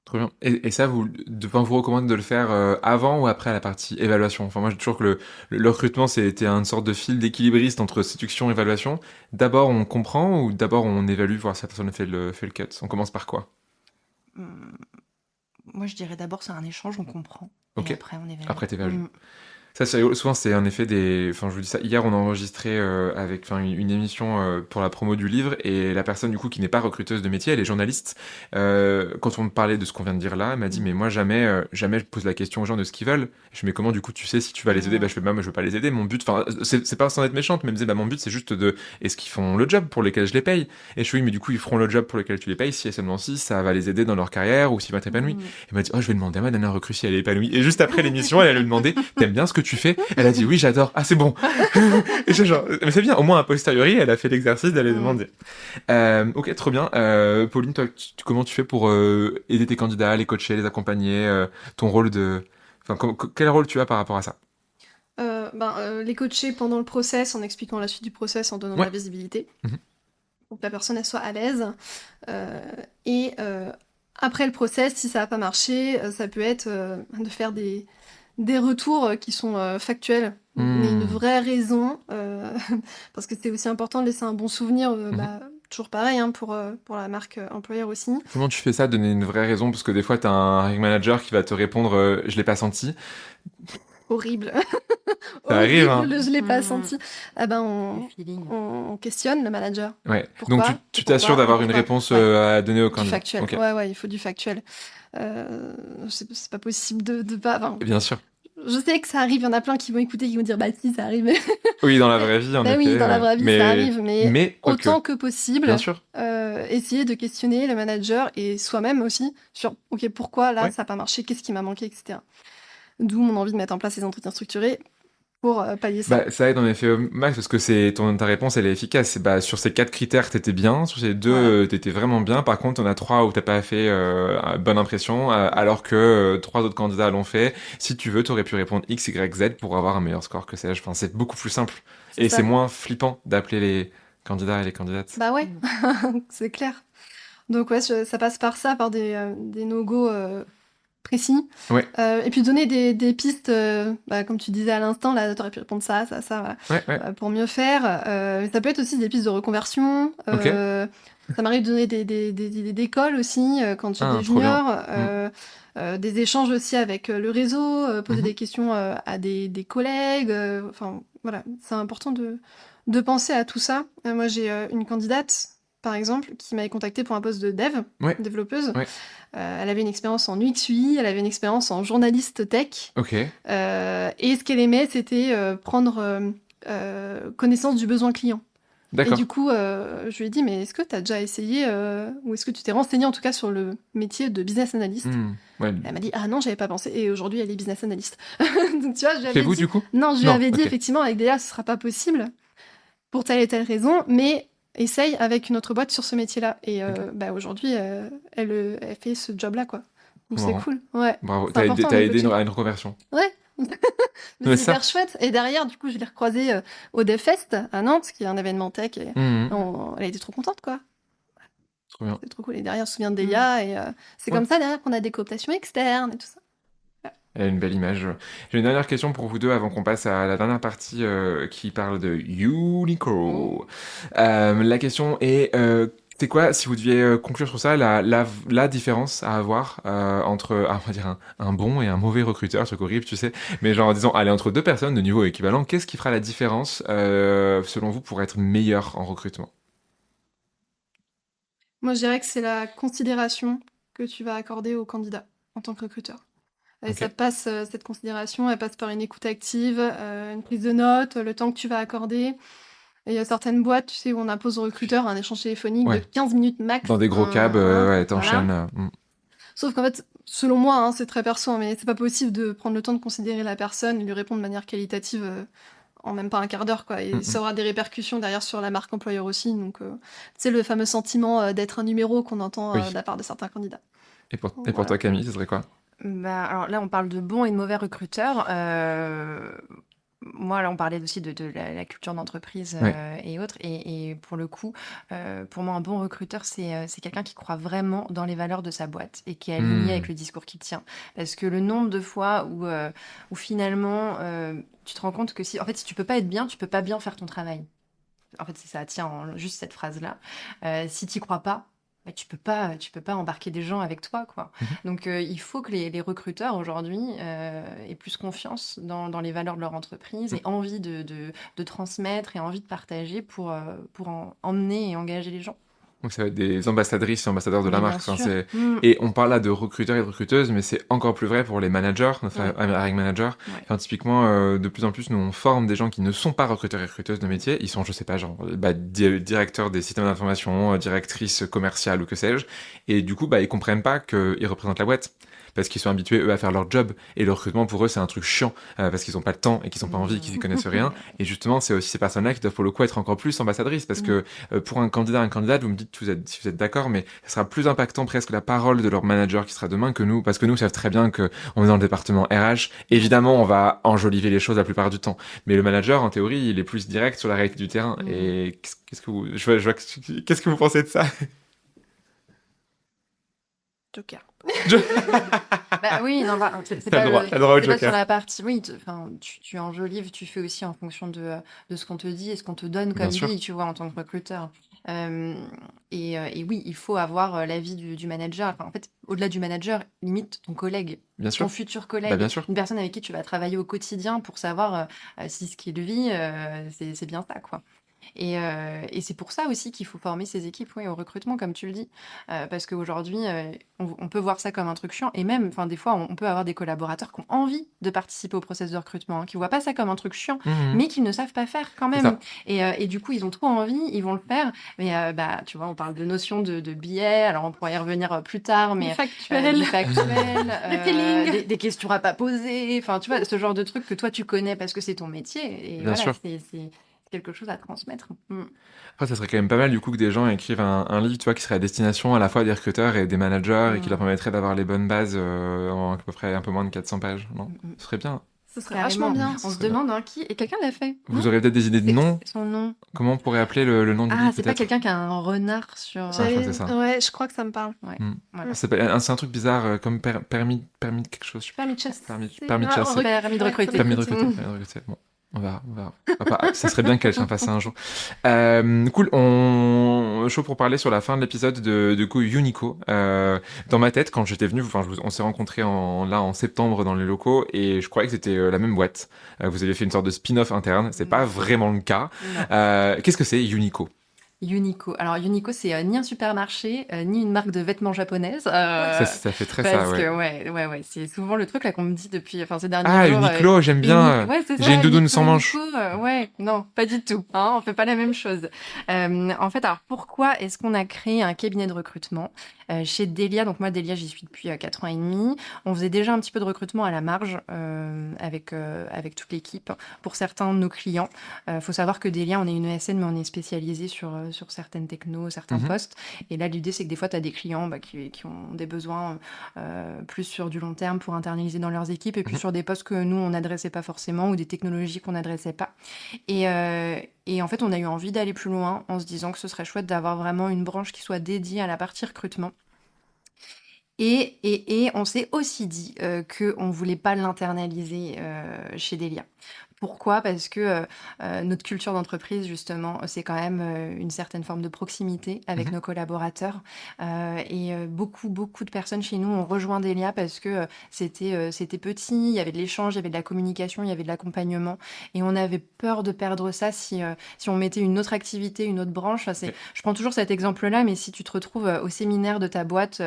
Trop bien. Et ça, vous recommandez de le faire avant ou après la partie évaluation? Enfin, moi, j'ai toujours que le recrutement, c'était une sorte de fil d'équilibriste entre séduction et évaluation. D'abord, on comprend ou d'abord, on évalue, voir si la personne fait le cut? On commence par quoi? Moi, je dirais d'abord, c'est un échange, on comprend. Ok. Et après, on évalue. Après, t'évalues. Ça, souvent, c'est en effet enfin, je vous dis ça. Hier, on a enregistré avec une émission pour la promo du livre et la personne, du coup, qui n'est pas recruteuse de métier, elle est journaliste. Quand on me parlait de ce qu'on vient de dire là, elle m'a dit, mais moi, jamais je pose la question aux gens de ce qu'ils veulent. Je me dis, mais comment, du coup, tu sais si tu vas les aider? Je fais, moi, je veux pas les aider. Mon but, enfin, c'est pas sans être méchante, mais elle me disait, mon but, c'est juste est-ce qu'ils font le job pour lequel je les paye? Et je fais, oui, mais du coup, ils feront le job pour lequel tu les payes si et seulement si ça va les aider dans leur carrière ou s'ils vont être épanouis. Elle m'a dit, oh, je vais demander à ma dernière recrue si elle est épanouie. Et juste après l'émission, elle lui demandé, t'aimes bien ce que tu fais? Elle a dit, oui, j'adore. Ah, c'est bon. Et genre, mais c'est bien. Au moins, a posteriori, elle a fait l'exercice d'aller demander. Ok, trop bien. Pauline, toi, comment tu fais pour aider tes candidats, les coacher, les accompagner, ton rôle quel rôle tu as par rapport à ça? Les coacher pendant le process, en expliquant la suite du process, en donnant de la visibilité, pour que la personne elle soit à l'aise. Après le process, si ça n'a pas marché, ça peut être de faire des retours qui sont factuels, mais une vraie raison, parce que c'est aussi important de laisser un bon souvenir, toujours pareil, pour la marque employeur aussi. Comment tu fais ça, donner une vraie raison? Parce que des fois, tu as un hiring manager qui va te répondre je l'ai pas senti. Horrible. Ça arrive, hein. Je l'ai pas senti. On questionne le manager. Ouais. Pourquoi, donc tu t'assures d'avoir une réponse à donner au candidat. Du factuel. Okay. Ouais, il faut du factuel. C'est pas possible de pas. Bien sûr. Je sais que ça arrive, il y en a plein qui vont écouter, qui vont dire si ça arrive. Oui, dans la vraie vie, en effet. Oui, dans la vraie vie, ça arrive, mais autant que possible, bien sûr. Essayer de questionner le manager et soi-même aussi sur pourquoi là ça n'a pas marché, qu'est-ce qui m'a manqué, etc. D'où mon envie de mettre en place ces entretiens structurés pour pallier ça. Ça aide en effet Max, parce que ta réponse elle est efficace. Sur ces 4 critères t'étais bien, sur ces 2 t'étais vraiment bien. Par contre, on a 3 où t'as pas fait bonne impression, alors que 3 autres candidats l'ont fait. Si tu veux, t'aurais pu répondre X, Y, Z pour avoir un meilleur score que sais-je. Enfin, c'est beaucoup plus simple et c'est moins flippant d'appeler les candidats et les candidates. Bah ouais, c'est clair. Donc ouais, ça passe par ça, par des no-go précis. Ouais. Et puis donner des pistes, comme tu disais à l'instant, là, t'aurais pu répondre ça, pour mieux faire. Ça peut être aussi des pistes de reconversion. Ça m'arrive de donner des idées d'école aussi, quand j'ai des juniors. Des échanges aussi avec le réseau, poser des questions à des collègues. Voilà, c'est important de penser à tout ça. Moi, j'ai une candidate, par exemple, qui m'avait contactée pour un poste de développeuse. Elle avait une expérience en UX UI, elle avait une expérience en journaliste tech. Et ce qu'elle aimait, c'était prendre connaissance du besoin client. Et D'accord. du coup, je lui ai dit, mais est-ce que tu as déjà essayé, ou est-ce que tu t'es renseigné en tout cas sur le métier de business analyst? Ouais. Elle m'a dit, ah non, j'avais pas pensé. Et aujourd'hui, elle est business analyst. Donc tu vois, je lui Chez avais vous, dit, du coup? non, je lui Non, avais dit ok. effectivement, avec Déa, ce sera pas possible pour telle et telle raison, mais essaye avec une autre boîte sur ce métier-là. Et bah, aujourd'hui, elle fait ce job-là, quoi. Donc Trop c'est marrant. cool. Ouais, Bravo. c'est T'as aidé, important t'as le aidé coaching. à une reconversion. Ouais. Mais Mais c'est ça. hyper chouette. Et derrière, du coup, je l'ai recroisée au DevFest à Nantes, qui est un événement tech. Et elle a été trop contente, quoi. Trop bien. C'est trop cool. Et derrière, je me souviens de Delia. Et c'est Ouais. comme ça, derrière, qu'on a des cooptations externes et tout ça. Elle a une belle image. J'ai une dernière question pour vous deux avant qu'on passe à la dernière partie qui parle de Unico. La question est, c'est quoi, si vous deviez conclure sur ça, la différence à avoir entre, on va dire, un bon et un mauvais recruteur, truc horrible, tu sais, mais genre, disons, allez, entre deux personnes de niveau équivalent, qu'est-ce qui fera la différence, selon vous, pour être meilleur en recrutement? Moi, je dirais que c'est la considération que tu vas accorder au candidat en tant que recruteur. Et Ok. ça passe, cette considération, elle passe par une écoute active, une prise de notes, le temps que tu vas accorder. Et il y a certaines boîtes, tu sais, où on impose au recruteur un échange téléphonique de Ouais. 15 minutes max. Dans des gros cabs, ouais, Voilà. t'enchaînes. Sauf qu'en fait, selon moi, hein, c'est très perso, mais c'est pas possible de prendre le temps de considérer la personne et lui répondre de manière qualitative en même pas un quart d'heure, quoi. Et ça aura des répercussions derrière sur la marque employeur aussi. Donc, c'est le fameux sentiment d'être un numéro qu'on entend Oui. de la part de certains candidats. Et pour Voilà. toi, Camille, ce serait quoi? Bah, alors là, on parle de bons et de mauvais recruteurs. Moi, là, on parlait aussi de la culture d'entreprise Ouais. et autres. Et pour le coup, pour moi, un bon recruteur, c'est quelqu'un qui croit vraiment dans les valeurs de sa boîte et qui est aligné avec le discours qu'il tient. Parce que le nombre de fois où finalement, tu te rends compte que si, en fait, si tu peux pas être bien, tu peux pas bien faire ton travail. En fait, c'est ça tient en juste cette phrase-là. Si tu crois pas, bah, tu peux pas embarquer des gens avec toi, quoi. Donc, il faut que les recruteurs aujourd'hui aient plus confiance dans les valeurs de leur entreprise et envie de transmettre et envie de partager pour emmener et engager les gens. Donc ça va être des ambassadrices et ambassadeurs de la Mais bien marque. Enfin, sûr. et on parle là de recruteurs et de recruteuses, mais c'est encore plus vrai pour les managers, enfin, hiring managers. Ouais. Enfin, typiquement, de plus en plus, nous, on forme des gens qui ne sont pas recruteurs et recruteuses de métier. Ils sont, je sais pas, genre, directeurs des systèmes d'information, directrices commerciales ou que sais-je. Et du coup, ils comprennent pas qu'ils représentent la boîte. Parce qu'ils sont habitués, eux, à faire leur job. Et le recrutement, pour eux, c'est un truc chiant. Parce qu'ils ont pas le temps et qu'ils ont pas envie, qu'ils y connaissent rien. Et justement, c'est aussi ces personnes-là qui doivent, pour le coup, être encore plus ambassadrices. Parce que pour un candidat, vous me dites si vous êtes d'accord, mais ça sera plus impactant presque la parole de leur manager qui sera demain que nous. Parce que nous, savent très bien que on est dans le département RH. Évidemment, on va enjoliver les choses la plupart du temps. Mais le manager, en théorie, il est plus direct sur la réalité du terrain. Et qu'est-ce que vous, qu'est-ce que vous pensez de ça? Joker. Bah oui, non, c'est T'as le droit, t'as le droit au c'est pas sur joker. la partie. Oui, enfin, tu enjolives, tu fais aussi en fonction de ce qu'on te dit et ce qu'on te donne comme Bien sûr. vie, tu vois, en tant que recruteur. Et oui, il faut avoir l'avis du manager. Enfin, en fait, au-delà du manager, limite ton collègue, Bien ton sûr. futur Bah, collègue, bien sûr. une personne avec qui tu vas travailler au quotidien pour savoir si ce qu'il vit, c'est bien ça, quoi. Et c'est pour ça aussi qu'il faut former ces équipes, oui, au recrutement, comme tu le dis. Parce qu'aujourd'hui, on peut voir ça comme un truc chiant. Et même, enfin, des fois, on peut avoir des collaborateurs qui ont envie de participer au process de recrutement, hein, qui ne voient pas ça comme un truc chiant, mais qui ne savent pas faire quand C'est même. ça. Et du coup, ils ont trop envie, ils vont le faire. Mais bah, tu vois, on parle de notion de biais. Alors, on pourra y revenir plus tard, mais Factuel. du factuel, Le feeling. des questions à pas poser. Enfin, tu vois, ce genre de truc que toi, tu connais parce que c'est ton métier. Et Bien voilà, sûr. c'est quelque chose à transmettre. Après, ça serait quand même pas mal du coup que des gens écrivent un livre, tu vois, qui serait à destination à la fois des recruteurs et des managers et qui leur permettrait d'avoir les bonnes bases en à peu près un peu moins de 400 pages. Non, ce serait bien. Ce serait Carrément. vachement bien. On se demande qui. Et quelqu'un l'a fait. Vous aurez peut-être des idées de noms? Son nom. Comment on pourrait appeler le nom du livre, C'est pas peut-être? quelqu'un qui a un renard sur. je crois que c'est ça. Ouais, je crois que ça me parle. Ouais. Voilà. C'est un truc bizarre comme permis de quelque chose. Permis de chasse. Permis de chasse. Permis de recruter. Permis de recruter. Bon. On verra. Ça serait bien que quelqu'un fasse ça un jour. Cool. Chaud pour parler sur la fin de l'épisode de coup Unico. Dans ma tête, quand j'étais venu, on s'est rencontrés en septembre dans les locaux et je croyais que c'était la même boîte. Vous aviez fait une sorte de spin-off interne. C'est pas vraiment le cas. Qu'est-ce que c'est Unico? Uniqlo. Alors Uniqlo, c'est ni un supermarché, ni une marque de vêtements japonaise. Ça fait très ça, Parce ouais. que ouais, c'est souvent le truc là qu'on me dit depuis, enfin ces derniers Ah, jours. Uniqlo, j'aime bien. Ouais, c'est J'ai ça, une doudoune Uniqlo, sans manches. ouais, non, pas du tout. Hein, on fait pas la même chose. En fait, alors pourquoi est-ce qu'on a créé un cabinet de recrutement chez Delia? Donc moi, Delia, j'y suis depuis 4 ans et demi. On faisait déjà un petit peu de recrutement à la marge avec toute l'équipe pour certains de nos clients. Faut savoir que Delia, on est une ESN, mais on est spécialisé sur certaines technos, certains Mhm. postes. Et là, l'idée, c'est que des fois, tu as des clients qui ont des besoins plus sur du long terme pour internaliser dans leurs équipes, et puis Mhm. sur des postes que nous, on n'adressait pas forcément, ou des technologies qu'on n'adressait pas. Et en fait, on a eu envie d'aller plus loin en se disant que ce serait chouette d'avoir vraiment une branche qui soit dédiée à la partie recrutement. Et on s'est aussi dit qu'on ne voulait pas l'internaliser chez Delia. Pourquoi? Parce que notre culture d'entreprise, justement, c'est quand même une certaine forme de proximité avec Mhm. nos collaborateurs. Beaucoup de personnes chez nous ont rejoint Delia parce que c'était petit, il y avait de l'échange, il y avait de la communication, il y avait de l'accompagnement. Et on avait peur de perdre ça si on mettait une autre activité, une autre branche. Enfin, Ok. je prends toujours cet exemple-là, mais si tu te retrouves au séminaire de ta boîte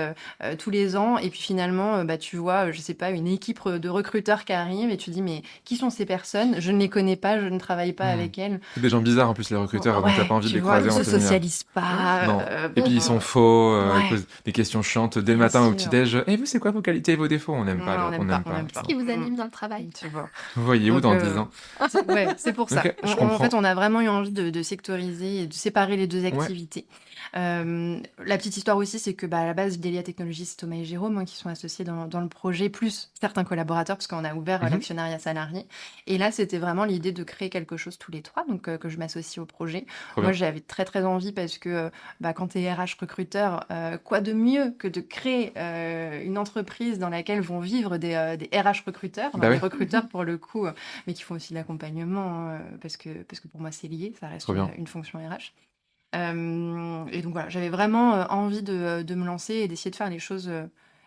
tous les ans, et puis finalement, tu vois, je sais pas, une équipe de recruteurs qui arrive, et tu dis, mais qui sont ces personnes? Je ne les connais pas, je ne travaille pas Hmm. avec elles. C'est des gens bizarres en plus, les recruteurs, donc t'as Ouais, pas envie de tu les vois, croiser ils en se séminaire. socialisent pas. Non. Et Bon, puis ils sont faux, ils ouais, posent des questions chiantes dès le bien matin au sûr. petit-déj. Et vous, c'est quoi vos qualités et vos défauts? On n'aime Ouais, pas, on on n'aime pas, n'aime on pas. n'aime Qu'est-ce pas. Non. qui vous anime dans le travail? Tu vois. Vous voyez où Donc, dans 10 ans? ouais, c'est pour ça. Ok, je En fait, comprends. on a vraiment eu envie de sectoriser et de séparer les deux Ouais. activités. La petite histoire aussi, c'est que à la base, Delia Technologies, c'est Thomas et Jérôme qui sont associés dans le projet, plus certains collaborateurs, parce qu'on a ouvert Mhm. l'actionnariat salarié. Et là, c'était vraiment l'idée de créer quelque chose tous les trois, donc que je m'associe au projet. Trop Moi, bien. j'avais très très envie parce que quand tu es RH recruteur, quoi de mieux que de créer une entreprise dans laquelle vont vivre des RH recruteurs, enfin, Bah des ouais, recruteurs pour le coup, mais qui font aussi de l'accompagnement, parce que pour moi, c'est lié, ça reste trop bien. une fonction RH. Et donc voilà, j'avais vraiment envie de me lancer et d'essayer de faire les choses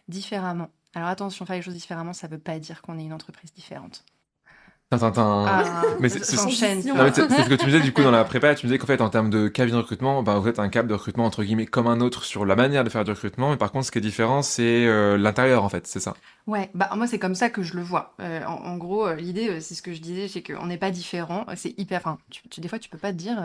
différemment. Alors attention, faire les choses différemment, ça veut pas dire qu'on est une entreprise différente. Tintin. Ah, Mais j'enchaîne, tu Transition. non, mais vois. c'est ce que tu me disais du coup dans la prépa, tu me disais qu'en fait en termes de cabinet de recrutement, vous êtes un câble de recrutement entre guillemets comme un autre sur la manière de faire du recrutement, mais par contre ce qui est différent c'est l'intérieur en fait, c'est ça. Ouais, moi c'est comme ça que je le vois. En gros, l'idée, c'est ce que je disais, c'est qu'on n'est pas différent. C'est hyper. Enfin, des fois, tu peux pas te dire,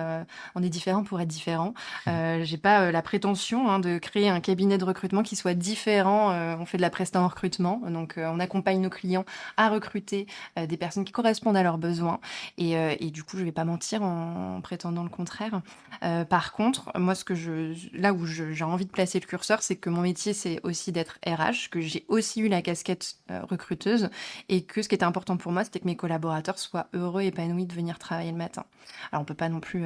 on est différent pour être différent. J'ai pas la prétention de créer un cabinet de recrutement qui soit différent. On fait de la presta en recrutement, donc on accompagne nos clients à recruter des personnes qui correspondent à leurs besoins. Et du coup, je vais pas mentir en prétendant le contraire. Par contre, moi, là où j'ai envie de placer le curseur, c'est que mon métier, c'est aussi d'être RH, que j'ai aussi eu la casquette recruteuse, et que ce qui était important pour moi, c'était que mes collaborateurs soient heureux, épanouis de venir travailler le matin. Alors, on peut pas non plus,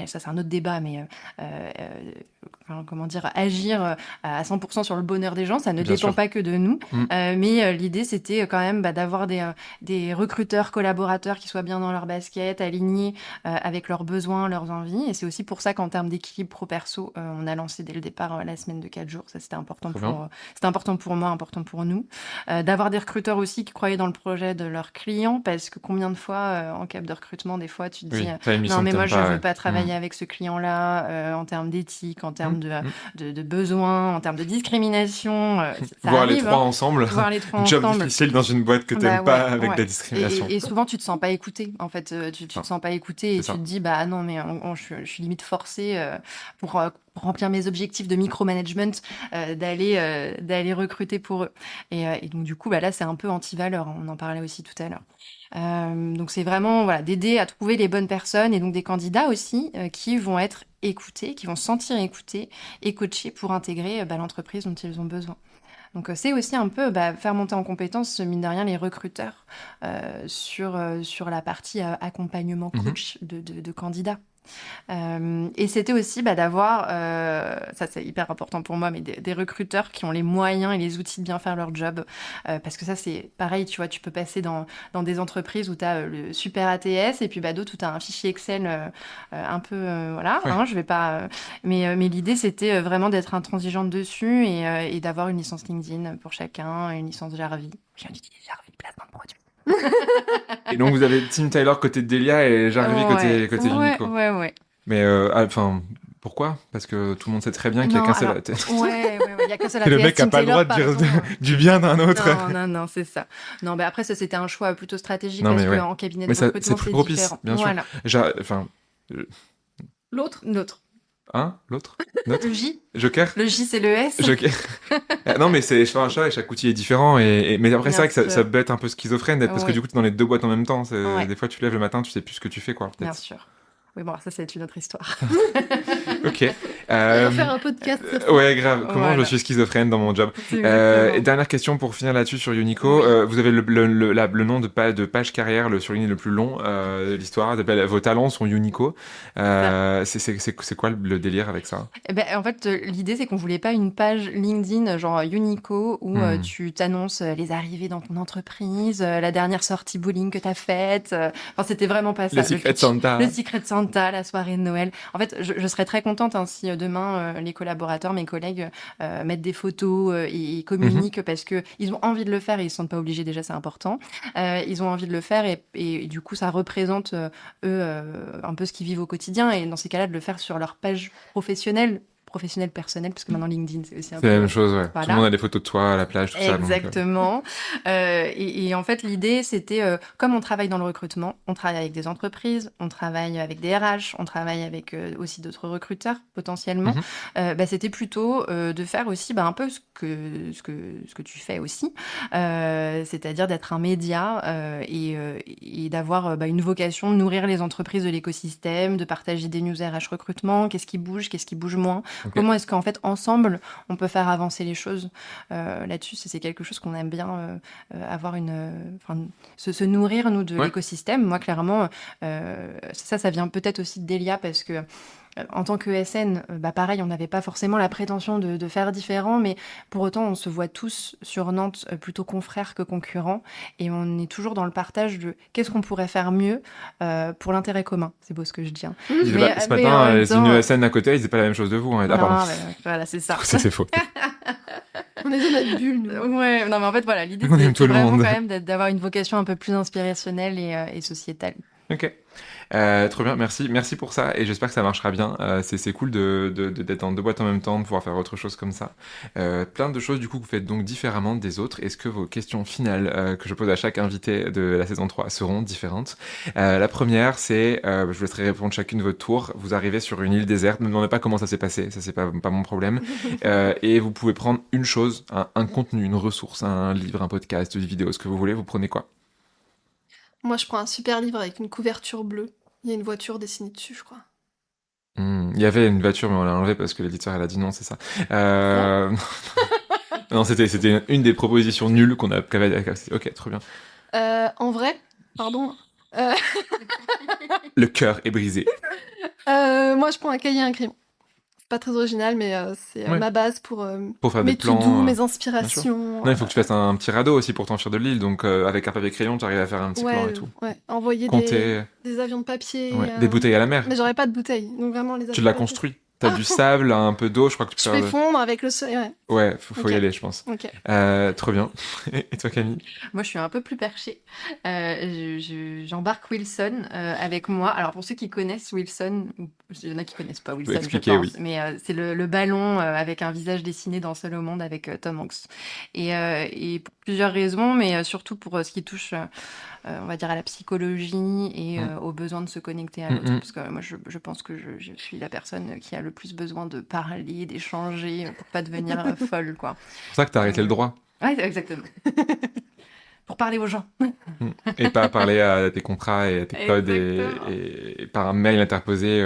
ça c'est un autre débat, mais comment dire, agir à 100% sur le bonheur des gens, ça ne Bien dépend sûr. pas que de nous. Mm. Mais l'idée, c'était quand même d'avoir des recruteurs, collaborateurs qui soient bien dans leur basket, alignés avec leurs besoins, leurs envies. Et c'est aussi pour ça qu'en termes d'équilibre pro-perso, on a lancé dès le départ la semaine de 4 jours. Ça, c'était important Trop bien. c'était important pour moi, important pour nous. D'avoir des recruteurs aussi qui croyaient dans le projet de leurs clients, parce que combien de fois, en cap de recrutement, des fois, tu te dis Oui, t'as une mission non, mais que moi, t'aimes je pas. veux Ouais. pas travailler avec ce client-là, en termes d'éthique, en termes de besoins, en termes de discrimination. Ça Voir les arrive, trois hein, ensemble, voir les trois job ensemble. difficile dans une boîte que Bah t'aimes pas ouais, avec de ouais. la discrimination. Et souvent, tu te sens pas écouté. En fait, tu te Enfin, sens pas écouté c'est et tu te ça. dis, bah non, mais je suis limite forcée pour remplir mes objectifs de micromanagement, d'aller recruter pour eux. Et donc, du coup, là, c'est un peu anti-valeur. On en parlait aussi tout à l'heure. Donc, c'est vraiment voilà, d'aider à trouver les bonnes personnes, et donc des candidats aussi qui vont être écoutés, qui vont se sentir écoutés et coachés pour intégrer l'entreprise dont ils ont besoin. Donc c'est aussi un peu faire monter en compétence, mine de rien, les recruteurs sur la partie accompagnement Mhm. coach de candidats. Et c'était aussi d'avoir, ça c'est hyper important pour moi, mais des recruteurs qui ont les moyens et les outils de bien faire leur job. Parce que ça c'est pareil, tu vois, tu peux passer dans des entreprises où tu as le super ATS, et puis d'autres où tu as un fichier Excel un peu, voilà, Ouais. hein, je vais pas... mais l'idée c'était vraiment d'être intransigeante dessus, et d'avoir une licence LinkedIn pour chacun, une licence Jarvis. Je viens d'utiliser Jarvis, placement de produit. Et donc vous avez Tim Tyler côté Delia et Jarvi Ouais, côté ouais, Uniqlo. ouais, ouais. Mais enfin, Pourquoi? Parce que tout le monde sait très bien qu'il y a Non, qu'un seul alors, ouais, il y a qu'un seul Et le ATS, mec a Tim pas le droit Taylor, de dire pardon. du bien d'un autre. Non, c'est ça. Non, mais après, ça, c'était un choix plutôt stratégique Non, parce mais ouais. qu'en cabinet de Mais ça, c'est recrutement, plus c'est propice, différent. bien sûr. Voilà. Enfin, L'autre? L'autre. hein, l'autre, notre, Le J. Joker, Le J, c'est le S. Joker. Non, mais c'est un chat et chaque outil est différent. Mais après, c'est Bien vrai que ça sûr. peut être un peu schizophrène parce que Oui, du coup, tu es dans les deux boîtes en même temps. ouais, Des fois, tu lèves le matin, tu sais plus ce que tu fais, quoi, bien peut-être. sûr. Oui, bon, alors ça, c'est une autre histoire. Ok. On va faire un podcast sur ça. Ouais, grave. Comment je Voilà. suis schizophrène dans mon job. Et Exactement. dernière question pour finir là-dessus sur Unico. Oui. Vous avez le nom de page carrière, le sur LinkedIn le plus long de l'histoire. Ça s'appelle Vos talents sont Unico. C'est quoi le délire avec ça? Eh ben, en fait, l'idée, c'est qu'on voulait pas une page LinkedIn genre Unico où tu t'annonces les arrivées dans ton entreprise, la dernière sortie bowling que tu as faite. Enfin, c'était vraiment pas ça. Le Secret pitch. Santa. Le Secret Santa, la soirée de Noël. En fait, je serais très contente hein, si demain, les collaborateurs, mes collègues, mettent des photos et communiquent parce que ils ont envie de le faire et ils se sentent pas obligés. Déjà, c'est important. Ils ont envie de le faire et du coup, ça représente un peu ce qu'ils vivent au quotidien. Et dans ces cas-là, de le faire sur leur page professionnelle personnelle, parce que maintenant LinkedIn, c'est aussi un C'est la peu... même chose, ouais. Tout le Voilà. monde a des photos de toi à la plage, tout ça. Donc, Exactement. Et en fait, l'idée, c'était, comme on travaille dans le recrutement, on travaille avec des entreprises, on travaille avec des RH, on travaille avec aussi d'autres recruteurs potentiellement. C'était plutôt de faire aussi un peu ce que tu fais aussi, c'est-à-dire d'être un média et d'avoir une vocation de nourrir les entreprises de l'écosystème, de partager des news RH recrutement, qu'est-ce qui bouge moins, Ok. comment est-ce qu'en fait, ensemble, on peut faire avancer les choses. Là-dessus, c'est quelque chose qu'on aime bien avoir se nourrir, nous, de Ouais. l'écosystème. Moi, clairement, ça vient peut-être aussi de Delia parce que en tant que SN, pareil, on n'avait pas forcément la prétention de faire différent, mais pour autant, on se voit tous sur Nantes plutôt confrères que concurrents, et on est toujours dans le partage de qu'est-ce qu'on pourrait faire mieux pour l'intérêt commun. C'est beau ce que je dis. Hein. Ce Mais en matin, même les temps, USN à côté, ils disaient pas la même chose de vous. Hein. Ah, pardon. non, voilà, c'est ça. C'est faux. On est dans notre bulle, nous. Ouais, non, mais en fait, voilà, l'idée, On aime c'est tout le vraiment monde. quand même d'avoir une vocation un peu plus inspirationnelle et sociétale. Ok. Trop bien, merci. Merci pour ça et j'espère que ça marchera bien. C'est cool d'être dans deux boîtes en même temps, de pouvoir faire autre chose comme ça. Plein de choses du coup que vous faites donc différemment des autres. Est-ce que vos questions finales que je pose à chaque invité de la saison 3 seront différentes? La première, c'est, je vous laisserai répondre chacune de votre tour. Vous arrivez sur une île déserte, ne me demandez pas comment ça s'est passé, ça c'est pas mon problème. Et vous pouvez prendre une chose, un contenu, une ressource, un livre, un podcast, une vidéo, ce que vous voulez, vous prenez quoi? Moi, je prends un super livre avec une couverture bleue. Il y a une voiture dessinée dessus, je crois. Il y avait une voiture, mais on l'a enlevée parce que l'éditeur elle a dit non, c'est ça. Non, c'était une des propositions nulles qu'on a. Ok, très bien. En vrai, pardon. Le cœur est brisé. Moi, je prends un cahier et un crayon. C'est pas très original, mais c'est Ouais. ma base pour Pour faire mes des plans. to-do, mes Bien sûr. inspirations. Non, il faut que tu fasses un petit radeau aussi pour t'enfuir de l'île. Donc, avec un papier crayon, tu arrives à faire un petit plan et tout. Ouais, envoyer Compter. des avions de papier. Des bouteilles à la mer. Mais j'aurais pas de bouteilles, donc vraiment les Tu avions l'as de papier. construit. T'as du sable, un peu d'eau, je crois que tu Je peux fais faire. fondre avec le soleil, ouais. Ouais, faut y Ok. aller, je pense. Ok. Trop bien. Et toi, Camille? Moi, je suis un peu plus perchée. J'embarque Wilson avec moi. Alors, pour ceux qui connaissent Wilson, il y en a qui connaissent pas Wilson, je expliquer, pense, oui. mais c'est le ballon avec un visage dessiné dans Seul au monde avec Tom Hanks. Et pour plusieurs raisons, mais surtout pour ce qui touche, on va dire, à la psychologie et au besoin de se connecter à l'autre. Parce que moi, je pense que je suis la personne qui a le plus besoin de parler, d'échanger, pour pas devenir folle, quoi. C'est pour ça que t'as arrêté le droit. Ouais, exactement. Pour parler aux gens. Et pas parler à tes contrats et à tes codes Exactement. et par un mail interposé.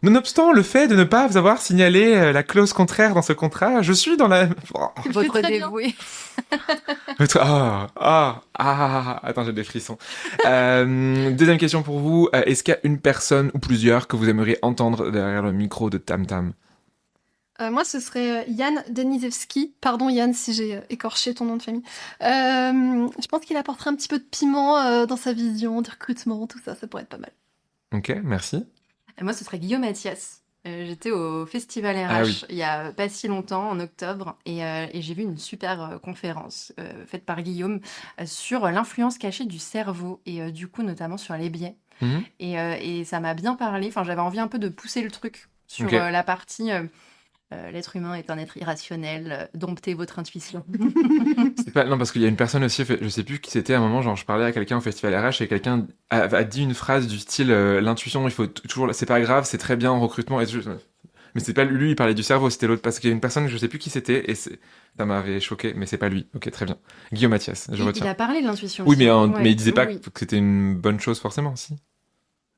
Nonobstant le fait de ne pas vous avoir signalé la clause contraire dans ce contrat, je suis dans la... Votre très bien. dévoué. Attends, j'ai des frissons. Deuxième question pour vous. Est-ce qu'il y a une personne ou plusieurs que vous aimeriez entendre derrière le micro de Tam Tam? Moi, ce serait Yann Denisevski. Pardon, Yann, si j'ai écorché ton nom de famille. Je pense qu'il apporterait un petit peu de piment dans sa vision, de recrutement, tout ça. Ça pourrait être pas mal. Ok, merci. Et moi, ce serait Guillaume Mathias. J'étais au Festival RH Ah oui. il y a pas si longtemps, en octobre, et j'ai vu une super conférence faite par Guillaume sur l'influence cachée du cerveau et du coup, notamment sur les biais. Mhm. Et ça m'a bien parlé. Enfin, j'avais envie un peu de pousser le truc sur Ok. la partie l'être humain est un être irrationnel, domptez votre intuition. C'est pas... Non, parce qu'il y a une personne aussi, je sais plus qui c'était, à un moment, genre je parlais à quelqu'un au festival RH et quelqu'un a dit une phrase du style l'intuition, il faut toujours... C'est pas grave, c'est très bien en recrutement. Mais c'est pas lui, il parlait du cerveau, c'était l'autre. Parce qu'il y a une personne, je sais plus qui c'était, et ça m'avait choqué, mais c'est pas lui. Ok, très bien. Guillaume Mathias, je Il retiens. a parlé de l'intuition Oui, aussi. mais il disait pas Oui. que c'était une bonne chose forcément, si.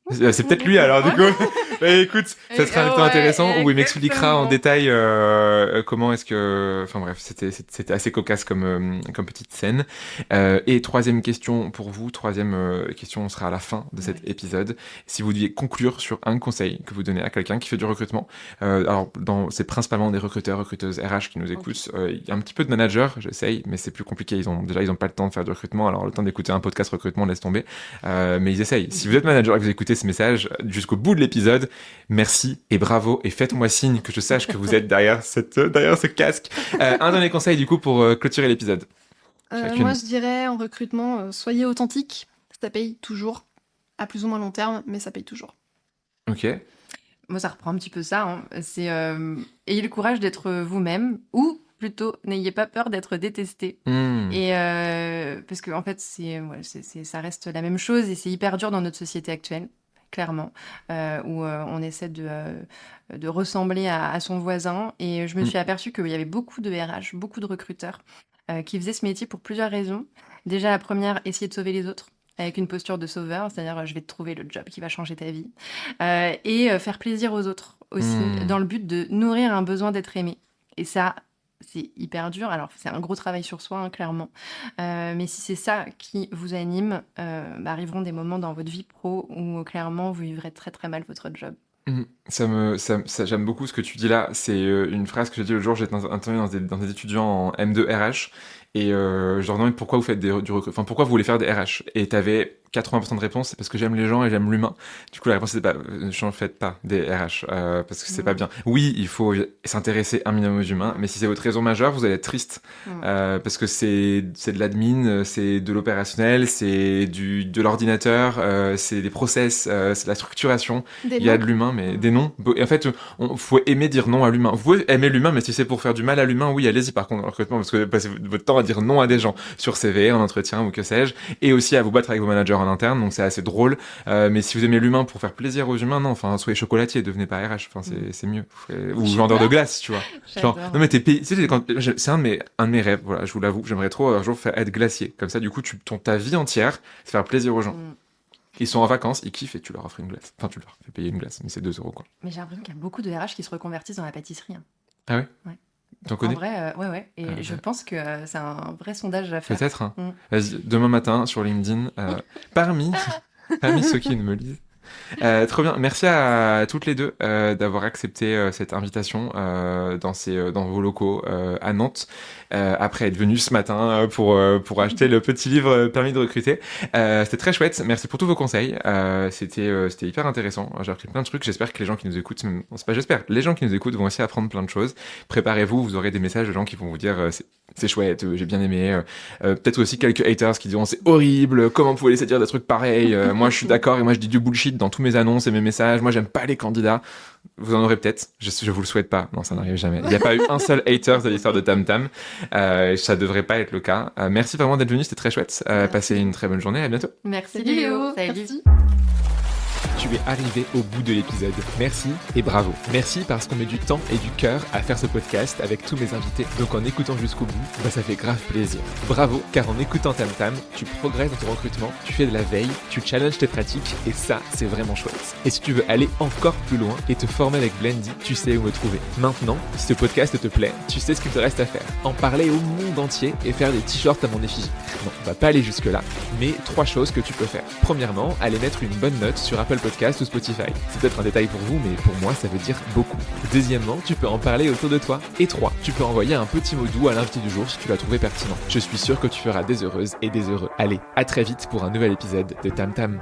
C'est peut-être lui alors, du coup. Bah, écoute, ça sera plutôt Ouais, intéressant où il m'expliquera en exactement. détail comment est-ce que. Enfin bref, c'était assez cocasse comme petite scène. Et troisième question pour vous, troisième question, on sera à la fin de cet épisode. Si vous deviez conclure sur un conseil que vous donnez à quelqu'un qui fait du recrutement, alors c'est principalement des recruteurs, recruteuses RH qui nous écoutent. Il y a un petit peu de managers, j'essaye, mais c'est plus compliqué. Ils ont pas le temps de faire du recrutement, alors le temps d'écouter un podcast recrutement, laisse tomber. Mais ils essayent. Si vous êtes manager et que vous écoutez ce message jusqu'au bout de l'épisode, merci et bravo et faites-moi signe que je sache que vous êtes derrière ce casque. Un dernier conseil du coup pour clôturer l'épisode. Chacune. Moi, je dirais en recrutement, soyez authentique. Ça paye toujours, à plus ou moins long terme, mais ça paye toujours. Ok. Moi, ça reprend un petit peu ça. Hein. C'est ayez le courage d'être vous-même, ou plutôt n'ayez pas peur d'être détesté. Et parce que en fait, ça reste la même chose et c'est hyper dur dans notre société actuelle, clairement, où on essaie de ressembler à son voisin. Et je me suis aperçue qu'il y avait beaucoup de RH, beaucoup de recruteurs qui faisaient ce métier pour plusieurs raisons. Déjà, la première, essayer de sauver les autres avec une posture de sauveur, c'est-à-dire je vais te trouver le job qui va changer ta vie, et faire plaisir aux autres aussi, dans le but de nourrir un besoin d'être aimé. Et ça, c'est hyper dur. Alors, c'est un gros travail sur soi, hein, clairement. Mais si c'est ça qui vous anime, arriveront des moments dans votre vie pro où, clairement, vous vivrez très, très mal votre job. J'aime beaucoup ce que tu dis là. C'est une phrase que j'ai dit le jour, j'étais intervenu dans des étudiants en M2 RH et je leur demandais pourquoi vous faites du recrutement, enfin pourquoi vous voulez faire des RH. Et t'avais 80% de réponses, c'est parce que j'aime les gens et j'aime l'humain. Du coup, la réponse c'était ne faites pas des RH parce que c'est pas bien. Oui, il faut s'intéresser un minimum aux humains, mais si c'est votre raison majeure, vous allez être triste parce que c'est de l'admin, c'est de l'opérationnel, c'est de l'ordinateur, c'est des process, c'est de la structuration. Il y a de l'humain, mais des noms. Et en fait, faut aimer dire non à l'humain. Vous pouvez aimer l'humain, mais si c'est pour faire du mal à l'humain, oui, allez-y par contre dans le recrutement, parce que passez votre temps à dire non à des gens sur CV, en entretien ou que sais-je, et aussi à vous battre avec vos managers en interne, donc c'est assez drôle. Mais si vous aimez l'humain pour faire plaisir aux humains, non, enfin, soyez chocolatier, devenez pas RH, enfin, c'est mieux. Ou vendeur de glace, tu vois. Genre, non, mais t'es payé, c'est un de mes rêves, voilà, je vous l'avoue, j'aimerais trop un jour être glacier. Comme ça, du coup, ta vie entière, c'est faire plaisir aux gens. Ils sont en vacances, ils kiffent et tu leur offres une glace. Enfin, tu leur fais payer une glace, mais c'est 2 euros, quoi. Mais j'ai l'impression qu'il y a beaucoup de RH qui se reconvertissent dans la pâtisserie. Hein. Ah ouais? Ouais. T'en connais? En vrai, ouais. Et je pense que c'est un vrai sondage à faire. Peut-être, hein. Vas-y, demain matin, sur LinkedIn, parmi ceux qui ne me lisent. Trop bien, merci à toutes les deux d'avoir accepté cette invitation dans vos locaux à Nantes, après être venues ce matin pour acheter le petit livre Permis de recruter. C'était très chouette, merci pour tous vos conseils, c'était hyper intéressant, j'ai appris plein de trucs, j'espère que les gens qui nous écoutent, les gens qui nous écoutent vont aussi apprendre plein de choses. Préparez-vous, vous aurez des messages de gens qui vont vous dire c'est chouette, j'ai bien aimé, peut-être aussi quelques haters qui diront c'est horrible, comment vous pouvez laisser dire des trucs pareils, moi je suis d'accord et moi je dis du bullshit dans tous mes annonces et mes messages, moi j'aime pas les candidats. Vous en aurez peut-être, je vous le souhaite pas, non ça n'arrive jamais. Il n'y a pas eu un seul hater de l'histoire de Tam Tam, ça devrait pas être le cas. Merci vraiment d'être venu, c'était très chouette. Passez une très bonne journée, à bientôt. Merci Léo, Salut. merci. Tu es arrivé au bout de l'épisode. Merci et bravo. Merci parce qu'on met du temps et du cœur à faire ce podcast avec tous mes invités. Donc en écoutant jusqu'au bout, ça fait grave plaisir. Bravo, car en écoutant Tam Tam, tu progresses dans ton recrutement, tu fais de la veille, tu challenges tes pratiques et ça, c'est vraiment chouette. Et si tu veux aller encore plus loin et te former avec Blendy, tu sais où me trouver. Maintenant, si ce podcast te plaît, tu sais ce qu'il te reste à faire. En parler au monde entier et faire des t-shirts à mon effigie. Non, on va pas aller jusque là, mais 3 choses que tu peux faire. Premièrement, aller mettre une bonne note sur Apple Podcast ou Spotify. C'est peut-être un détail pour vous, mais pour moi, ça veut dire beaucoup. Deuxièmement, tu peux en parler autour de toi. Et 3, tu peux envoyer un petit mot doux à l'invité du jour si tu l'as trouvé pertinent. Je suis sûr que tu feras des heureuses et des heureux. Allez, à très vite pour un nouvel épisode de Tam Tam.